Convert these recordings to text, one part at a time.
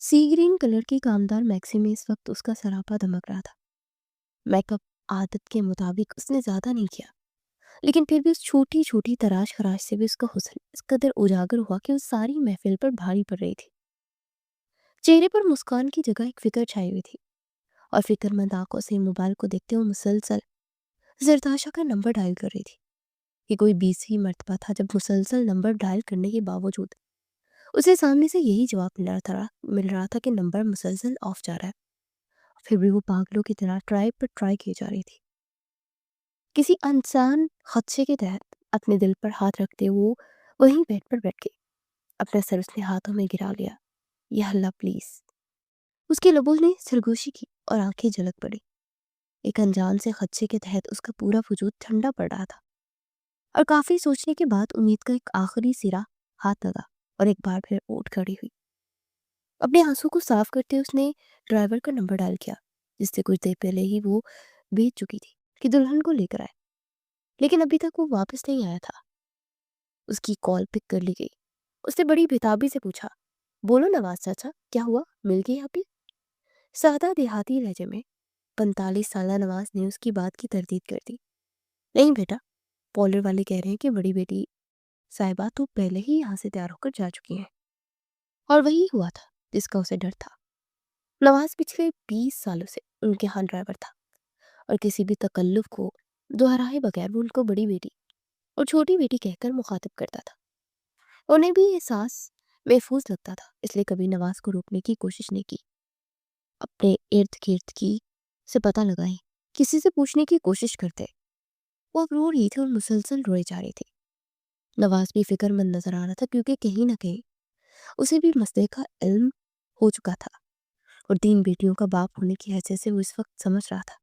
सी green colour की कामदार maxi में इस वक्त उसका सरापा दमक रहा था। मेकअप आदत के मुताबिक उसने ज्यादा नहीं किया, लेकिन फिर भी उस छोटी छोटी तराश खराश से भी उसका हुस्न इस कदर उजागर हुआ कि उस सारी महफिल पर भारी पड़ रही थी। चेहरे पर मुस्कान की जगह एक फिक्र छाई हुई थी, और फिक्रमंद आंखों से मोबाइल को देखते हुए मुसलसल जरताशा का नंबर डायल कर रही थी। ये कोई 20वीं मर्तबा था जब मुसलसल नंबर डायल करने के बावजूद उसे सामने से यही जवाब मिल रहा था कि नंबर मुसलसल ऑफ जा रहा है। फिर भी वो पागलों की तरह ट्राई पर ट्राई की जा रही थी। किसी अनजान खदशे के तहत अपने दिल पर हाथ रखते वो वहीं बेड पर बैठ गई। अपना सर उसने हाथों में गिरा लिया। या अल्लाह प्लीज। उसके लबों ने सरगोशी की और आंखें झलक पड़ी। एक अनजान से खदशे के तहत उसका पूरा वजूद ठंडा पड़ रहा था, और काफी सोचने के बाद उम्मीद का एक आखिरी सिरा हाथ लगा और एक बार फिर उठ खड़ी हुई। अपने आंसू को साफ करते उसने ड्राइवर का नंबर डायल किया, जिससे कुछ देर पहले ही वो भेज चुकी थी कि दुल्हन को लेकर आए, लेकिन अभी तक वो वापस नहीं आया था। उसकी कॉल पिक कर ली गई। उसने बड़ी बेताबी से पूछा, बोलो नवाज चाचा, क्या हुआ, मिल गई आप ही? सादा देहाती लहजे में 45 साला नवाज ने उसकी बात की तरदीद कर दी। नहीं बेटा, पॉलर वाले कह रहे हैं कि बड़ी बेटी साहिबा तो पहले ही यहाँ से तैयार होकर जा चुकी हैं। और वही हुआ था जिसका उसे डर था। नवाज पिछले 20 सालों से उनके यहाँ ड्राइवर था, और किसी भी तकल्लुफ को दोहराए बगैर वो उनको बड़ी बेटी और छोटी बेटी कहकर मुखातिब करता था। उन्हें भी एहसास महफूज लगता था, इसलिए कभी नवाज को रोकने की कोशिश नहीं की। अपने इर्द गिर्द की से पता लगाए, किसी से पूछने की कोशिश करते। वो अब रो रही थी और मुसलसल रोए जा रही थी। नवाज भी फिक्रमंद नजर आ रहा था, क्योंकि कहीं ना कहीं उसे भी मसले का इल्म हो चुका था, और 3 बेटियों का बाप होने की हैसियत से वो इस वक्त समझ रहा था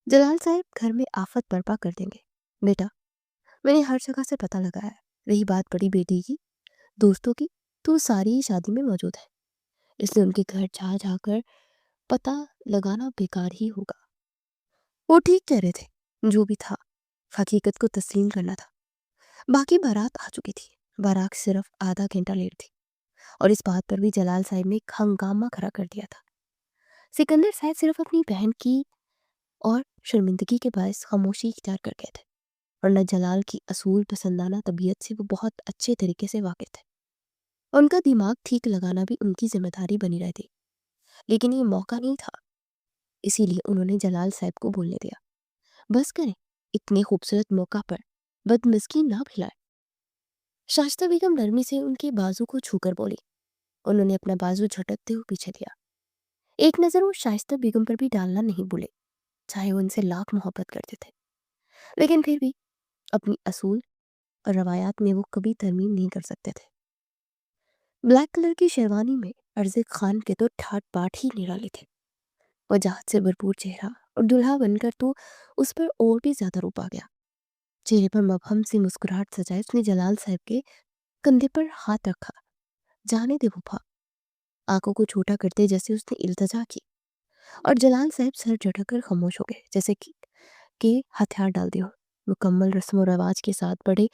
जलाल साहब घर में आफत बर्पा कर देंगे। बेटा, मैंने हर जगह से पता लगाया है। रही बात बड़ी बेटी की दोस्तों की, तो वो सारी ही शादी में मौजूद है, इसलिए उनके घर जा जाकर पता लगाना बेकार ही होगा। वो ठीक कह रहे थे। जो भी था, हकीकत को तस्लीम करना था। बाकी बारात आ चुकी थी। बारात सिर्फ आधा घंटा लेट थी, और इस बात पर भी जलाल साहब ने एक हंगामा खड़ा कर दिया था। सिकंदर साहब सिर्फ अपनी बहन की और शर्मिंदगी के बायस खामोशी इख्तियार कर गए थे, और न जलाल की असूल पसंदाना तबीयत से वो बहुत अच्छे तरीके से वाकिफ थे। उनका दिमाग ठीक लगाना भी उनकी जिम्मेदारी बनी रहती, लेकिन ये मौका नहीं था। इसीलिए उन्होंने जलाल साहब को बोलने दिया, बस करें, इतने खूबसूरत मौका पर बदमज़गी ना भिलाए। शाइस्ता बेगम नरमी से उनके बाजू को छूकर बोली। उन्होंने अपना बाजू झटकते हुए पीछे लिया। एक नज़र वो शाइस्ता बेगम पर भी डालना नहीं भूले, चाहे वो उनसे लाख मोहब्बत करते थे, लेकिन फिर भी अपनी असूल और रवायात में वो कभी तरमीम नहीं कर सकते थे। ब्लैक कलर की शेरवानी में अर्ज़े खान के तो ठाट बाट ही निराले थे। वजाहत से भरपूर चेहरा, और दुल्हा बनकर तो उस पर और भी ज्यादा रूप आ गया। चेहरे पर मबहम सी मुस्कुराहट सजाए उसने जलाल साहब के कंधे पर हाथ रखा। जाने दे फूफा, आंखों को छोटा करते जैसे उसने इल्तजा की, और जलाल साहब सर झटक खामोश हो गए, जैसे कि हथियार डाल दिया हो। मुकम्मल रस्म और रवाज के साथ बड़े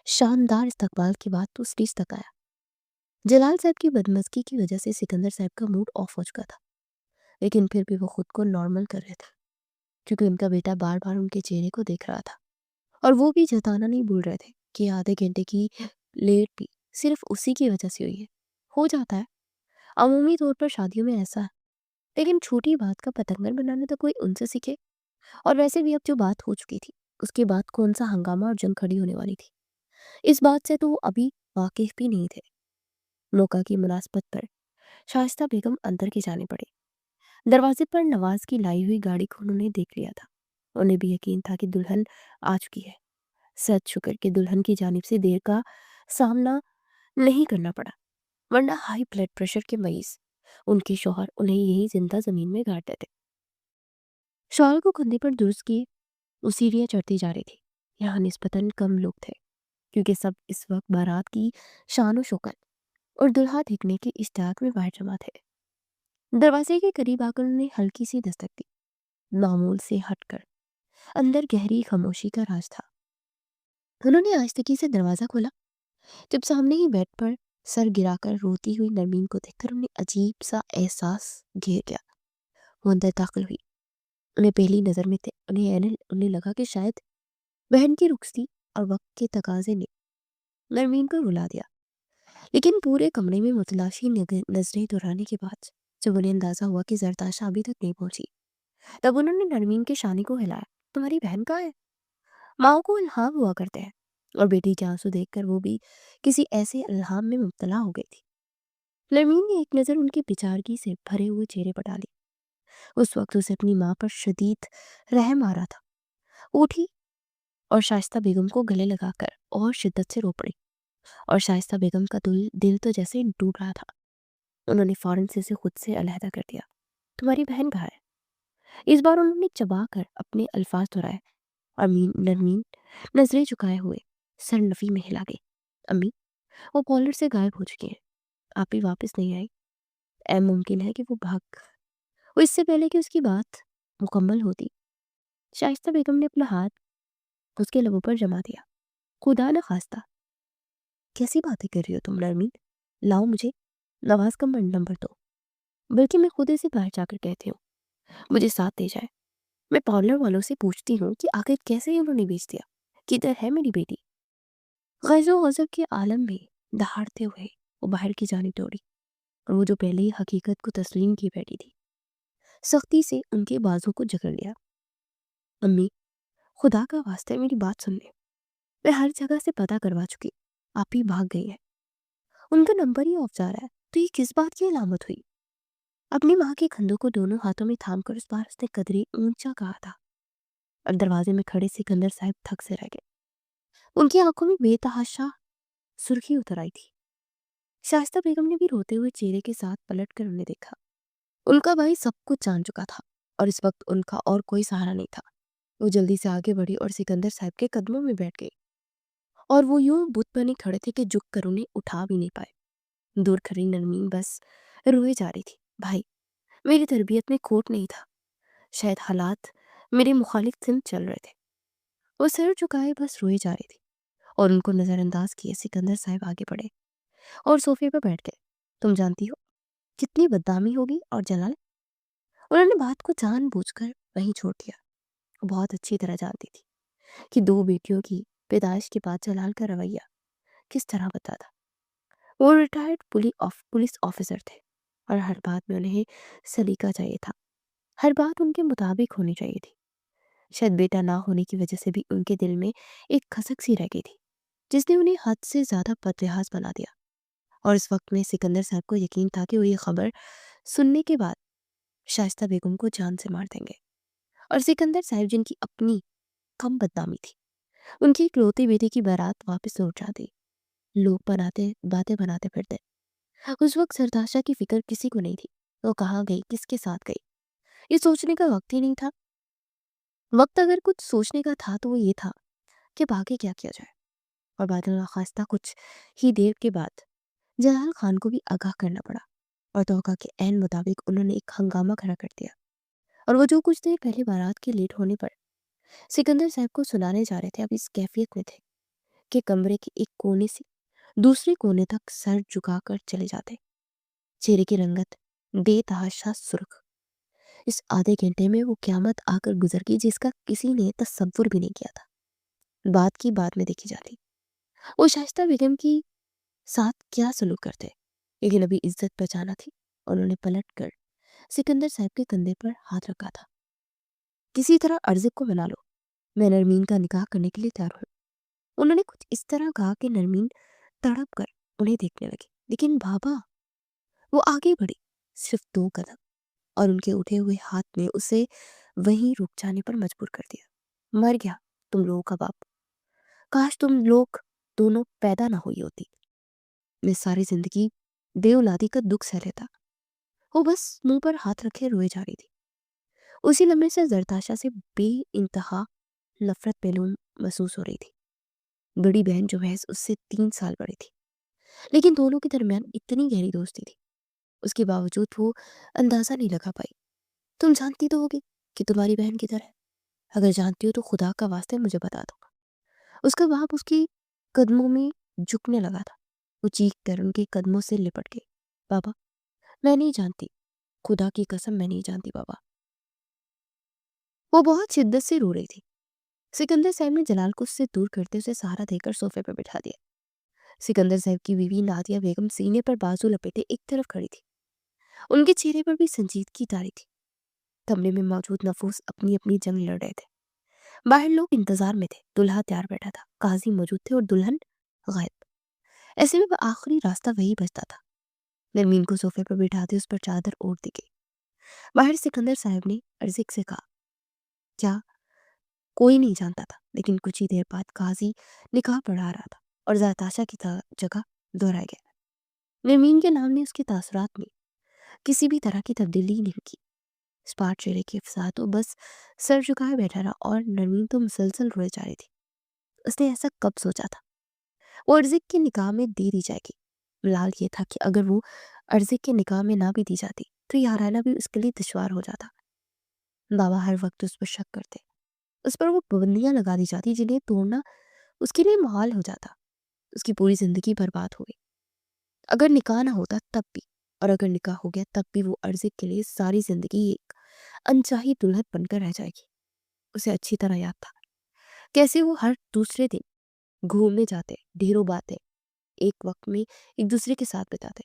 शानदार इस्तकबाल के बाद तो स्टेज तक आया। जलाल साहब की बदमज़गी की वजह से सिकंदर साहब का मूड ऑफ हो चुका था, लेकिन फिर भी वो खुद को नॉर्मल कर रहे थे, क्योंकि उनका बेटा बार बार उनके चेहरे को देख रहा था। और वो भी जताना नहीं भूल रहे थे कि आधे घंटे की लेट भी सिर्फ उसी की वजह से हुई है। हो जाता है, अमूमी तौर पर शादियों में ऐसा है, लेकिन छोटी बात का पतंगड़ बनाना तो कोई उनसे सीखे। और वैसे भी अब जो बात हो चुकी थी, उसके बाद कौन सा हंगामा और जंग खड़ी होने वाली थी, इस बात से तो वो अभी वाकिफ भी नहीं थे। मौका की मुनासबत पर शाइस्ता बेगम अंदर की जाने पड़े। दरवाजे पर नवाज की लाई हुई गाड़ी को उन्होंने देख लिया था। उन्हें भी यकीन था कि दुल्हन आ चुकी है। सच शुक्र के दुल्हन की जानिब से देर का सामना नहीं करना पड़ा, वरना हाई ब्लड प्रेशर के मरीज उनके शौहर उन्हें यही जिंदा जमीन में गाड़ देते। शौहर को कंधे पर दुरुस्त किए वो सीढ़ियां चढ़ती जा रही थी। यहाँ निस्बतन कम लोग थे, क्योंकि सब इस वक्त बारात की शान शौकत और दुल्हा देखने के इश्तियाक में बाहर जमा थे। दरवाजे के करीब आकर उन्होंने हल्की सी दस्तक दी। मामूल से हटकर अंदर गहरी खामोशी का राज था। उन्होंने आहिस्तगी से दरवाजा खोला, जब सामने ही बेड पर सर गिराकर रोती हुई नरमीन को देखकर उन्हें अजीब सा एहसास घेर गया। वो अंदर दाखिल हुई। उन्हें पहली नज़र में थे उन्हें लगा कि शायद बहन की रुखसती और वक्त के तकाजे ने नरमीन को रुला दिया। लेकिन पूरे कमरे में मुतलाशी नजरें दौड़ाने के बाद जब उन्हें अंदाजा हुआ कि जरताशा अभी तक नहीं पहुंची, तब उन्होंने नरमीन के शानी को हिलाया। तुम्हारी बहन कहाँ है? माओ को इल्हाम हुआ करते हैं, और बेटी के आंसू देखकर वो भी किसी ऐसे इल्हाम में मुब्तला हो गई थी। नरमीन ने एक नज़र उनकी बेचारगी से भरे हुए चेहरे पर डाली। उस वक्त उसे अपनी माँ पर शदीद रहम आ रहा था। वो उठी और शाइस्ता बेगम को गले लगाकर और शिद्दत से रो पड़ी, और शाइस्ता बेगम का दिल तो जैसे टूट रहा था। उन्होंने फौरन से उसे खुद से अलहदा कर दिया। तुम्हारी बहन कहाँ है? इस बार उन्होंने चबा कर अपने अल्फाज दोहराए, और नरमीन नजरें झुकाए हुए सर नफी में हिला गई। अम्मी, वो कॉलर से गायब हो चुकी हैं। आप ही वापस नहीं आई। ऐ मुमकिन है कि वो भाग। वो इससे पहले कि उसकी बात मुकम्मल होती, शाइस्ता बेगम ने अपना हाथ उसके लबों पर जमा दिया। खुदा न खास्ता। कैसी बातें कर रही हो तुम नरमीन? लाओ मुझे नवाज का नंबर दो, बल्कि मैं खुद इसे बाहर जाकर कहती हूँ मुझे साथ दे जाए। मैं पार्लर वालों से पूछती हूँ कि आखिर कैसे उन्होंने बेच दिया। किधर है मेरी बेटी? गैज़ो गज़ब के आलम में दहाड़ते हुए वो बाहर की जानिब दौड़ी, और वो जो पहले ही हकीकत को तस्लीम की बैठी थी, सख्ती से उनके बाजू को जकड़ लिया। अम्मी, खुदा का वास्ता है मेरी बात सुन ले। मैं हर जगह से पता करवा चुकी, आप ही भाग गई है। उनका नंबर ही ऑफ जा रहा है, तो ये किस बात की अलामत हुई? अपनी माँ के कंधों को दोनों हाथों में थाम कर उस बार उसने कदरे ऊंचा कहा था, और दरवाजे में खड़े सिकंदर साहब थक से रह गए। उनकी आंखों में बेतहाशा सुर्खी उतर आई थी। शाइस्ता बेगम ने भी रोते हुए चेहरे के साथ पलट कर उन्हें देखा। उनका भाई सब कुछ जान चुका था, और इस वक्त उनका और कोई सहारा नहीं था। वो जल्दी से आगे बढ़ी और सिकंदर साहब के कदमों में बैठ गई, और वो यूं बुत बने खड़े थे कि झुक कर उन्हें उठा भी नहीं पाए। दूर खड़ी नरमीन बस रोए जा रही थी। भाई, मेरी तरबियत में खोट नहीं था, शायद हालात मेरे मुखालिफ सिम चल रहे थे। वो सिर झुकाए बस रोए जा रही थी, और उनको नजरअंदाज किए सिकंदर साहब आगे बढ़े और सोफे पर बैठ गए। तुम जानती हो कितनी बदनामी होगी और जलाल? उन्होंने बात को जानबूझकर वहीं छोड़ दिया। वो बहुत अच्छी तरह जानती थी कि दो बेटियों की पैदाइश के बाद जलाल का रवैया किस तरह बता था। वो रिटायर्ड पुलिस ऑफिसर थे, और हर बात में उन्हें सलीका चाहिए था। हर बात उनके मुताबिक होनी चाहिए थी। शायद बेटा ना होने की वजह से भी उनके दिल में एक खसक सी रह गई थी, जिसने उन्हें हद से ज्यादा बदलिहाज बना दिया। और इस वक्त में सिकंदर साहब को यकीन था कि वो ये खबर सुनने के बाद शाइस्ता बेगम को जान से मार देंगे। और सिकंदर साहब, जिनकी अपनी कम बदनामी थी, उनकी इकलौती बेटी की बारात वापस लौट जाती। लोग बनाते बातें बनाते फिरते। उस वक्त सरताशा की फिक्र किसी को नहीं थी। वो कहाँ गई, किसके साथ गई, ये सोचने का वक्त ही नहीं था। वक्त अगर कुछ सोचने का था तो वो ये था कि अब आगे क्या किया जाए। और बादल खास्ता कुछ ही देर के बाद जलाल खान को भी आगाह करना पड़ा, और तौका के ऐन मुताबिक उन्होंने एक हंगामा खड़ा कर दिया। और वो जो कुछ देर पहले बारात के लेट होने पर सिकंदर साहब को सुनाने जा रहे थे, अब इस कैफियत में थे कि कमरे के एक कोने से दूसरे कोने तक सर झुकाकर चले जाते। चेहरे की रंगत बेतहाशा सुर्ख। इस आधे घंटे में वो क्यामत आकर गुजर गई जिसका किसी ने तसव्वुर भी नहीं किया था। बात की बात में देखी जाती, वो शाइस्ता बेगम की साथ क्या सलूक करते, लेकिन अभी इज्जत बचाना थी। उन्होंने पलट कर सिकंदर साहब के कंधे पर हाथ रखा था। किसी तरह अर्ज़िक को मना लो, मैं नरमीन का निकाह करने के लिए तैयार हूँ। उन्होंने कुछ इस तरह कहा कि नरमीन तड़प कर उन्हें देखने लगी। लेकिन बाबा, वो आगे बढ़ी सिर्फ 2 कदम, और उनके उठे हुए हाथ ने उसे वहीं रुक जाने पर मजबूर कर दिया। मर गया तुम लोगों का बाप। काश तुम लोग दोनों पैदा ना हुई होती। मैं सारी जिंदगी बेऔलादी का दुख सह लेता। वो बस मुंह पर हाथ रखे रोए जा रही थी। उसी लम्हे से जरताशा से बे इंतहा नफरत पहलू महसूस हो रही थी। बड़ी बहन जो महज उससे 3 साल बड़ी थी, लेकिन दोनों के दरमियान इतनी गहरी दोस्ती थी, उसके बावजूद वो अंदाजा नहीं लगा पाई। तुम जानती तो होगी कि तुम्हारी बहन किधर है। अगर जानती हो तो खुदा का वास्ते मुझे बता दो। उसका बाप उसके कदमों में झुकने लगा था। وہ چیخ کر ان کے قدموں سے لپٹ گئی. بابا میں نہیں جانتی, خدا کی قسم میں نہیں جانتی بابا. وہ بہت شدت سے رو رہی تھی. سکندر صاحب نے جلال کو اس سے دور کرتے اسے سہارا دے کر صوفے پر بٹھا دیا. سکندر صاحب کی بیوی نادیہ بیگم سینے پر بازو لپیٹے ایک طرف کھڑی تھی. ان کے چہرے پر بھی سنجیدگی طاری تھی. کمرے میں موجود نفوس اپنی اپنی جنگ لڑ رہے تھے. باہر لوگ انتظار میں تھے. دلہا تیار بیٹھا تھا, قاضی موجود تھے اور دلہن غائب. ایسے میں آخری راستہ وہی بچتا تھا. نرمین کو صوفے پر بٹھا دے اس پر چادر اوڑھ دی گئی. باہر سکندر صاحب نے ارزق سے کہا, کیا کوئی نہیں جانتا تھا, لیکن کچھ ہی دیر بعد قاضی نکاح پڑھا رہا تھا اور زاتاشا کی جگہ دہرایا گیا. نرمین کے نام نے اس کے تاثرات میں کسی بھی طرح کی تبدیلی نہیں کی. اسپاٹ چہرے کے افساد تو بس سر جھکائے بیٹھا رہا اور نرمین تو مسلسل روئے جا رہی تھی. اس نے ایسا کب سوچا تھا. وہ ارزق کے نکاح میں دے دی جائے گی. ملال یہ تھا کہ اگر وہ ارزق کے نکاح میں نہ بھی دی جاتی تو یہ آرائنا بھی اس کے لیے دشوار ہو جاتا. بابا ہر وقت اس پر شک کرتے. اس پر وہ پابندیاں لگا دی جاتی جنہیں توڑنا اس کے لیے محال ہو جاتا. اس کی پوری زندگی برباد ہو گئی. اگر نکاح نہ ہوتا تب بھی, اور اگر نکاح ہو گیا تب بھی وہ ارزق کے لیے ساری زندگی ایک انچاہی دلہن بن کر رہ جائے گی. اسے اچھی طرح یاد تھا کیسے وہ ہر دوسرے دن گھومنے جاتے, ڈھیروں باتیں ایک وقت میں ایک دوسرے کے ساتھ بتاتے,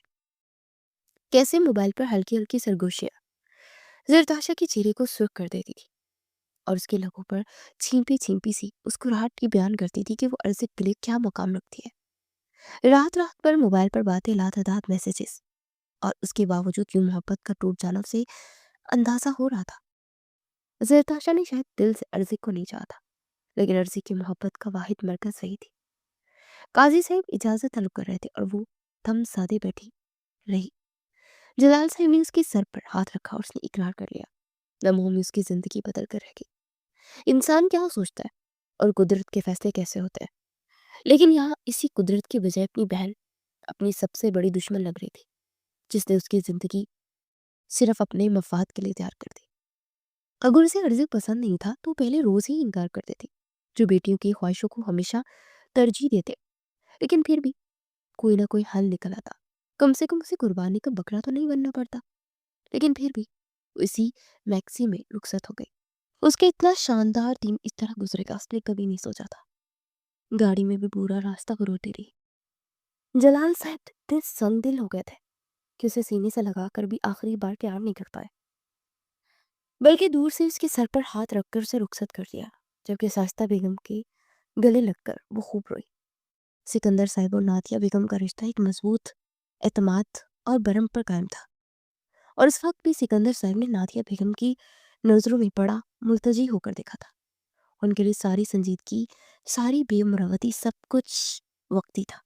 کیسے موبائل پر ہلکی ہلکی سرگوشیاں زرتاشا کے چہرے کو سرخ کر دیتی تھی اور اس کے لبوں پر چھینپی چھینپی سی مسکراہٹ کی بیان کرتی تھی کہ وہ ارزق کے لیے کیا مقام رکھتی ہے. رات رات پر موبائل پر باتیں, لاتعداد میسیجز, اور اس کے باوجود یوں محبت کا ٹوٹ جانا اسے اندازہ ہو رہا تھا. زرتاشا نے شاید دل سے ارزق کو نہیں چاہا تھا, لیکن ارزق کی محبت کا واحد مرکز وہی تھی. قاضی صاحب اجازت طلب کر رہے تھے اور وہ تھم سادے بیٹھی رہی. جلال صاحب نے اس کے سر پر ہاتھ رکھا اور اس نے اقرار کر لیا. لمحوں میں اس کی زندگی بدل کر رہ گئی. انسان کیا سوچتا ہے اور قدرت کے فیصلے کیسے ہوتے ہیں, لیکن یہاں اسی قدرت کے بجائے اپنی بہن اپنی سب سے بڑی دشمن لگ رہی تھی, جس نے اس کی زندگی صرف اپنے مفاد کے لیے تیار کر دی. اگر اسے ارزق پسند نہیں تھا تو پہلے روز ہی انکار کر دیتی, جو بیٹیوں کی خواہشوں کو ہمیشہ ترجیح دیتے. لیکن پھر بھی کوئی نہ کوئی حل نکل آتا. کم سے کم اسے قربانی کا بکرا تو نہیں بننا پڑتا. لیکن پھر بھی اسی میکسی میں رخصت ہو گئی. اس کے اتنا شاندار دن اس طرح گزرے گا اس نے کبھی نہیں سوچا تھا. گاڑی میں بھی پورا راستہ روتی رہی. جلال صاحب اتنے سنگ دل ہو گئے تھے کہ اسے سینے سے لگا کر بھی آخری بار پیار نہیں کر پائے, بلکہ دور سے اس کے سر پر ہاتھ رکھ کر اسے رخصت کر دیا, جبکہ شائستہ بیگم کے گلے لگ کر وہ خوب روئی. سکندر صاحب اور نادیہ بیگم کا رشتہ ایک مضبوط اعتماد اور برم پر قائم تھا, اور اس وقت بھی سکندر صاحب نے نادیہ بیگم کی نظروں میں بڑا ملتجی ہو کر دیکھا تھا. ان کے لیے ساری سنجیدگی, ساری بے مروتی, سب کچھ وقتی تھا.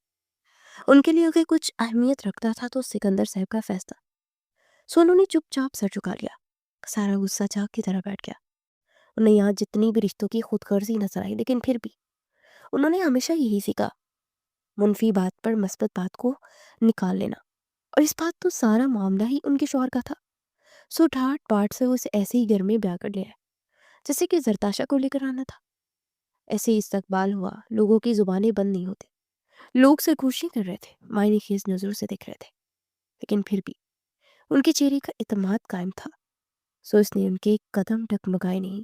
ان کے لیے اگر کچھ اہمیت رکھتا تھا تو سکندر صاحب کا فیصلہ. سو انہوں نے چپ چاپ سر جھکا لیا. سارا غصہ چاک کی طرح بیٹھ گیا. انہیں یہاں جتنی بھی رشتوں کی خود غرضی نظر آئی, لیکن پھر بھی انہوں نے ہمیشہ یہی سیکھا, منفی بات پر مثبت بات کو نکال لینا. اور اس بات تو سارا معاملہ ہی ان کے شوہر کا تھا. سو ڈھاٹ پاٹ سے وہ اسے ایسے ہی گھر میں بیاہ کر لے آئے جیسے کہ زرتاشا کو لے کر آنا تھا. ایسے ہی استقبال ہوا. لوگوں کی زبانیں بند نہیں ہوتے. لوگ سرگوشی کر رہے تھے, معنی خیز نظروں سے دیکھ رہے تھے, لیکن پھر بھی ان کے چہرے کا اعتماد قائم تھا. سو اس نے ان کے قدم ڈگمگائے نہیں.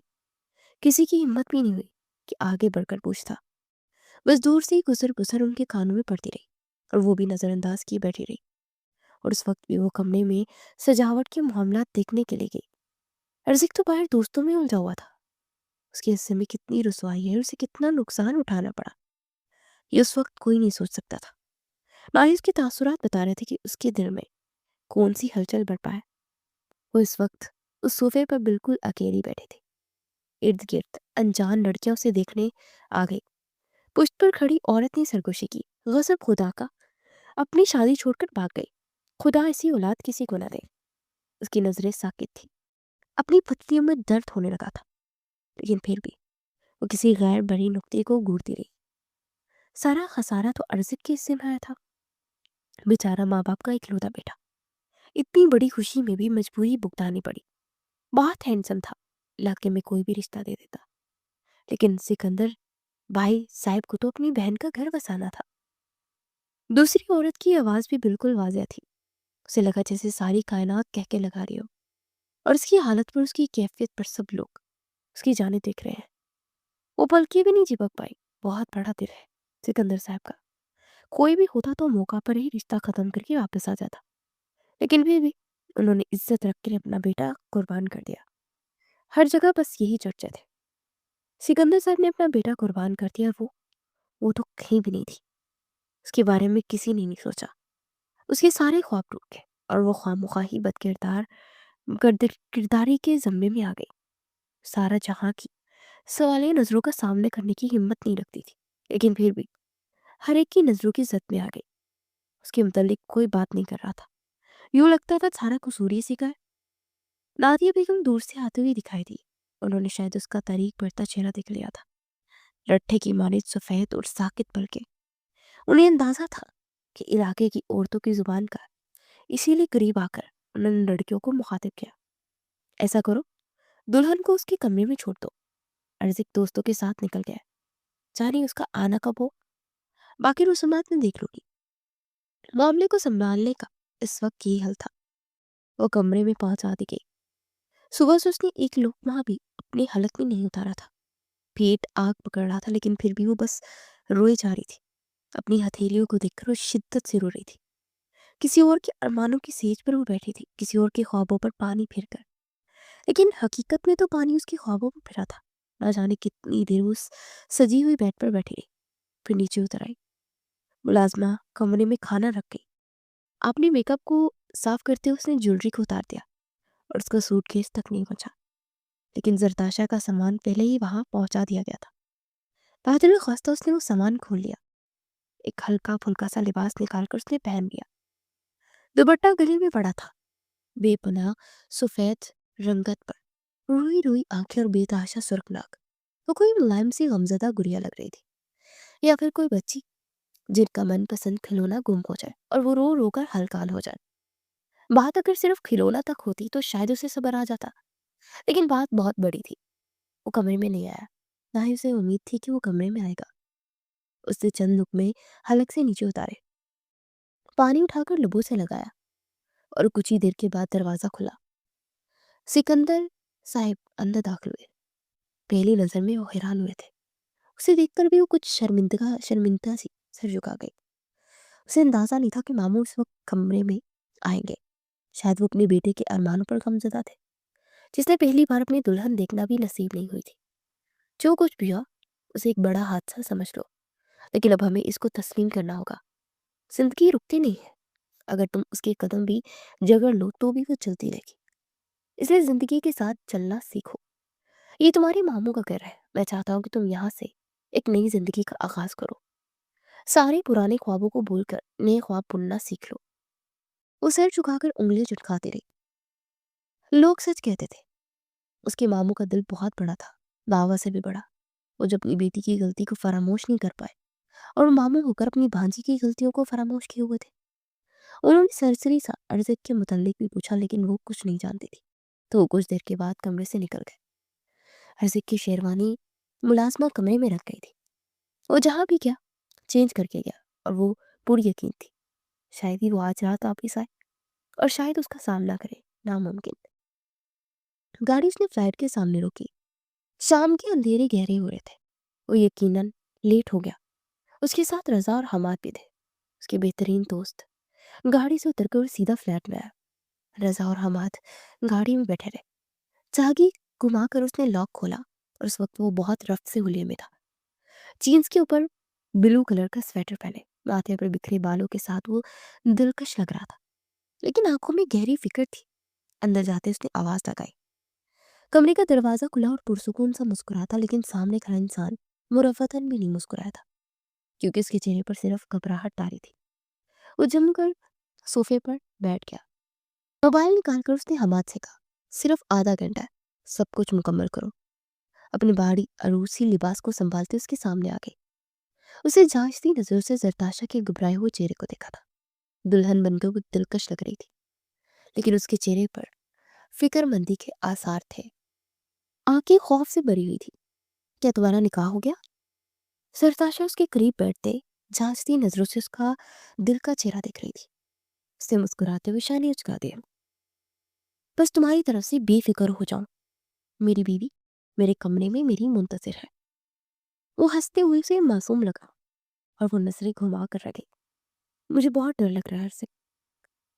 کسی کی ہمت بھی نہیں ہوئی کہ آگے بڑھ کر پوچھتا. بس دور سے ہی گزر گزر ان کے کانوں میں پڑتی رہی اور وہ بھی نظر انداز کی بیٹھی رہی. اور اس وقت بھی وہ کمرے میں سجاوٹ کے معاملات دیکھنے کے لیے گئی. ارزق تو باہر دوستوں میں الجھا ہوا تھا. اس کے حصے میں کتنی رسوائی ہے اور اسے کتنا نقصان اٹھانا پڑا, یہ اس وقت کوئی نہیں سوچ سکتا تھا. نہ ہی اس کے تاثرات بتا رہے تھے کہ اس کے دل میں کون سی ہلچل بڑھ پائے. وہ اس وقت اس صوفے پر بالکل اکیلی بیٹھے تھے. ارد گرد انجان لڑکیاں اسے دیکھنے آ گئی. پشت پر کھڑی عورت نے سرگوشی کی. غضب خدا کا, اپنی شادی چھوڑ کر بھاگ گئی. خدا ایسی اولاد کسی کو نہ دے. اس کی نظریں ساکت تھی. اپنی پتلیوں میں درد ہونے لگا تھا, لیکن پھر بھی وہ کسی غیر بڑی نقطے کو گھورتی رہی. سارا خسارہ تو ارزق کے حصے میں آیا تھا. بیچارہ ماں باپ کا اکلوتا بیٹا. اتنی بڑی خوشی میں بھی مجبوری بھگتانی پڑی. بہت ہینڈسم تھا, علاقے میں کوئی بھی رشتہ دے دیتا, لیکن سکندر بھائی صاحب کو تو اپنی بہن کا گھر بسانا تھا. दूसरी औरत की आवाज़ भी बिल्कुल वाज़िह थी। उसे लगा जैसे सारी कायनात कहके लगा रही हो, और उसकी हालत पर, उसकी कैफियत पर सब लोग उसकी जानें देख रहे हैं। वो पलके भी नहीं चिपक पाई। बहुत बड़ा दिल है सिकंदर साहब का। कोई भी होता तो मौका पर ही रिश्ता ख़त्म करके वापस आ जाता, लेकिन फिर भी उन्होंने इज्जत रख के अपना बेटा कुर्बान कर दिया। हर जगह बस यही चर्चा थे, सिकंदर साहब ने अपना बेटा कुर्बान कर दिया। वो तो कहीं भी नहीं थी। उसके बारे में किसी ने नहीं सोचा। उसके सारे ख्वाब टूट गए, और वो खामोखा ही किरदारी के ज़म्मे में आ गई। सारा जहां की सवालिया नज़रों का सामने करने की हिम्मत नहीं रखती थी, लेकिन फिर भी हर एक की नज़रों की जद में आ गई। उसके मुतालिक कोई बात नहीं कर रहा था। यूं लगता था सारा कसूर इसी का है। नादिया बेगम दूर से आते हुए दिखाई दी। उन्होंने शायद उसका तारीख बढ़ता चेहरा देख लिया था। लट्ठे की मानित सफ़ेद और साकित पलके। उन्हें अंदाजा था कि इलाके की औरतों की जुबान का, इसीलिए करीब आकर उन्होंने लड़कियों को मुखातिब किया। ऐसा करो, दुल्हन को उसके कमरे में छोड़ दो। अर्जिक दोस्तों के साथ निकल गया। जाने उसका आना कब हो, बाकी रसूमात में देख लूंगी। मामले को संभालने का इस वक्त यही हल था। वो कमरे में पहुंच आती गई। सुबह से उसने एक लुकमा भी अपने हलक में नहीं उतारा था। पेट आग पकड़ रहा था, लेकिन फिर भी वो बस रोए जा रही थी। अपनी हथेलियों को देखकर वो शिद्दत से रो रही थी। किसी और के अरमानों की सेज पर वो बैठी थी, किसी और के ख्वाबों पर पानी फिर कर। लेकिन हकीकत में तो पानी उसके ख्वाबों पर फिरा था। ना जाने कितनी देर वो उस सजी हुई बेड पर बैठी रही, फिर नीचे उतर आई। मुलाजमा कमरे में खाना रख गई। अपने मेकअप को साफ करते हुए उसने ज्वेलरी को उतार दिया, और उसका सूटकेस तक नहीं पहुंचा। लेकिन जरताशा का सामान पहले ही वहां पहुंचा दिया गया था। बहादुर ख्वास्ता उसने वो सामान खोल लिया। एक हल्का फुल्का सा लिबास निकालकर उसने पहन लिया। दुपट्टा गले में पड़ा था, बेपनाह सफेद रंगत पर रोई रोई आंखें और बेतहाशा सुर्ख नाक। वो कोई मुलायम सी गमजदा गुड़िया लग रही थी, या फिर कोई बच्ची जिनका मनपसंद खिलौना गुम हो जाए और वो रो रो कर हलकान हो जाए। बात अगर सिर्फ खिलौना तक होती तो शायद उसे सब्र आ जाता, लेकिन बात बहुत बड़ी थी। वो कमरे में नहीं आया, ना ही उसे उम्मीद थी कि वो कमरे में आएगा। उसने चंद लुकमे हलक से नीचे उतारे, पानी उठाकर लबों से लगाया, और कुछ ही देर के बाद दरवाजा खुला। सिकंदर साहिब अंदर दाखिल हुए। पहली नजर में वो हैरान हुए थे। उसे देखकर भी वो कुछ शर्मिंदा सी सर झुका गई। उसे अंदाजा नहीं था कि मामू इस वक्त कमरे में आएंगे। शायद वो अपने बेटे के अरमानों पर गमजदा थे, जिसने पहली बार अपनी दुल्हन देखना भी नसीब नहीं हुई थी। जो कुछ भी हुआ, उसे एक बड़ा हादसा समझ लो, लेकिन अब हमें इसको तस्लीम करना होगा। जिंदगी रुकती नहीं है। अगर तुम उसके कदम भी जगड़ लो तो भी वो चलती रहेगी। इसलिए जिंदगी के साथ चलना सीखो। ये तुम्हारे मामू का घर है। मैं चाहता हूँ कि तुम यहाँ से एक नई जिंदगी का आगाज करो। सारे पुराने ख्वाबों को भूलकर नए ख्वाब बुनना सीख लो। वो सिर झुकाकर उंगलियां चटकाती रही। लोग सच कहते थे, उसके मामू का दिल बहुत बड़ा था, बाबा से भी बड़ा। वो जब अपनी बेटी की गलती को फरामोश नहीं कर पाए, और वो मामू होकर अपनी भांजी की गलतियों को फरामोश किए हुए थे। उन्होंने सरसरी सा अर्जित के मुतल्लिक भी पूछा, लेकिन वो कुछ नहीं जानती थी। तो वो कुछ देर के बाद कमरे से निकल गए। अर्जित की शेरवानी मुलाजमा कमरे में रख गई थी। वो जहाँ भी गया चेंज करके गया, और वो पूरी यकीन थी शायद ही वो आज रात वापिस आए, और शायद उसका सामना करे। नामुमकिन। गाड़ी उसने फ्लाइट के सामने रोकी। शाम के अंधेरे गहरे हो रहे थे। वो यकीनन लेट हो गया। उसके साथ रजा और हमाद भी थे, उसके बेहतरीन दोस्त। गाड़ी से उतरकर वो सीधा फ्लैट में आया। रजा और हमाद गाड़ी में बैठे रहे। चाबी घुमाकर उसने लॉक खोला, और उस वक्त वो बहुत रफ्त से हुलिये में था। जीन्स के ऊपर ब्लू कलर का स्वेटर पहने, माथे पर बिखरे बालों के साथ वो दिलकश लग रहा था, लेकिन आंखों में गहरी फिक्र थी। अंदर जाते उसने आवाज लगाई। कमरे का दरवाजा खुला और पुरसुकून सा मुस्कुराया था, लेकिन सामने खड़ा इंसान मुरफ़्फ़तन भी नहीं मुस्कुराया था, क्योंकि उसके चेहरे पर सिर्फ घबराहट तारी थी। वो जमकर सोफे पर बैठ गया। मोबाइल निकालकर उसने हमाद से कहा, सिर्फ आधा घंटा है, सब कुछ मुकम्मल करो। अपने बाहरी अरूसी लिबास को संभालते उसके सामने आ गई। उसे जांचती नजर से जरताशा के घबराए हुए चेहरे को देखा था। दुल्हन बनकर वो दिलकश लग रही थी, लेकिन उसके चेहरे पर फिक्रमंदी के आसार थे। आंखें खौफ से भरी हुई थी। क्या तुम्हारा निकाह हो गया? सरताशा उसके करीब बैठते जांचती नजरों से उसका दिल का चेहरा देख रही थी। उसने मुस्कुराते हुए शाने उचका दिया। बस तुम्हारी तरफ से बेफिक्र हो जाऊं, मेरी बीवी मेरे कमरे में मेरी मुंतजिर है। वो हंसते हुए उसे मासूम लगा और वो नजरें घुमा कर रह गई। मुझे बहुत डर लग रहा है हर्षित,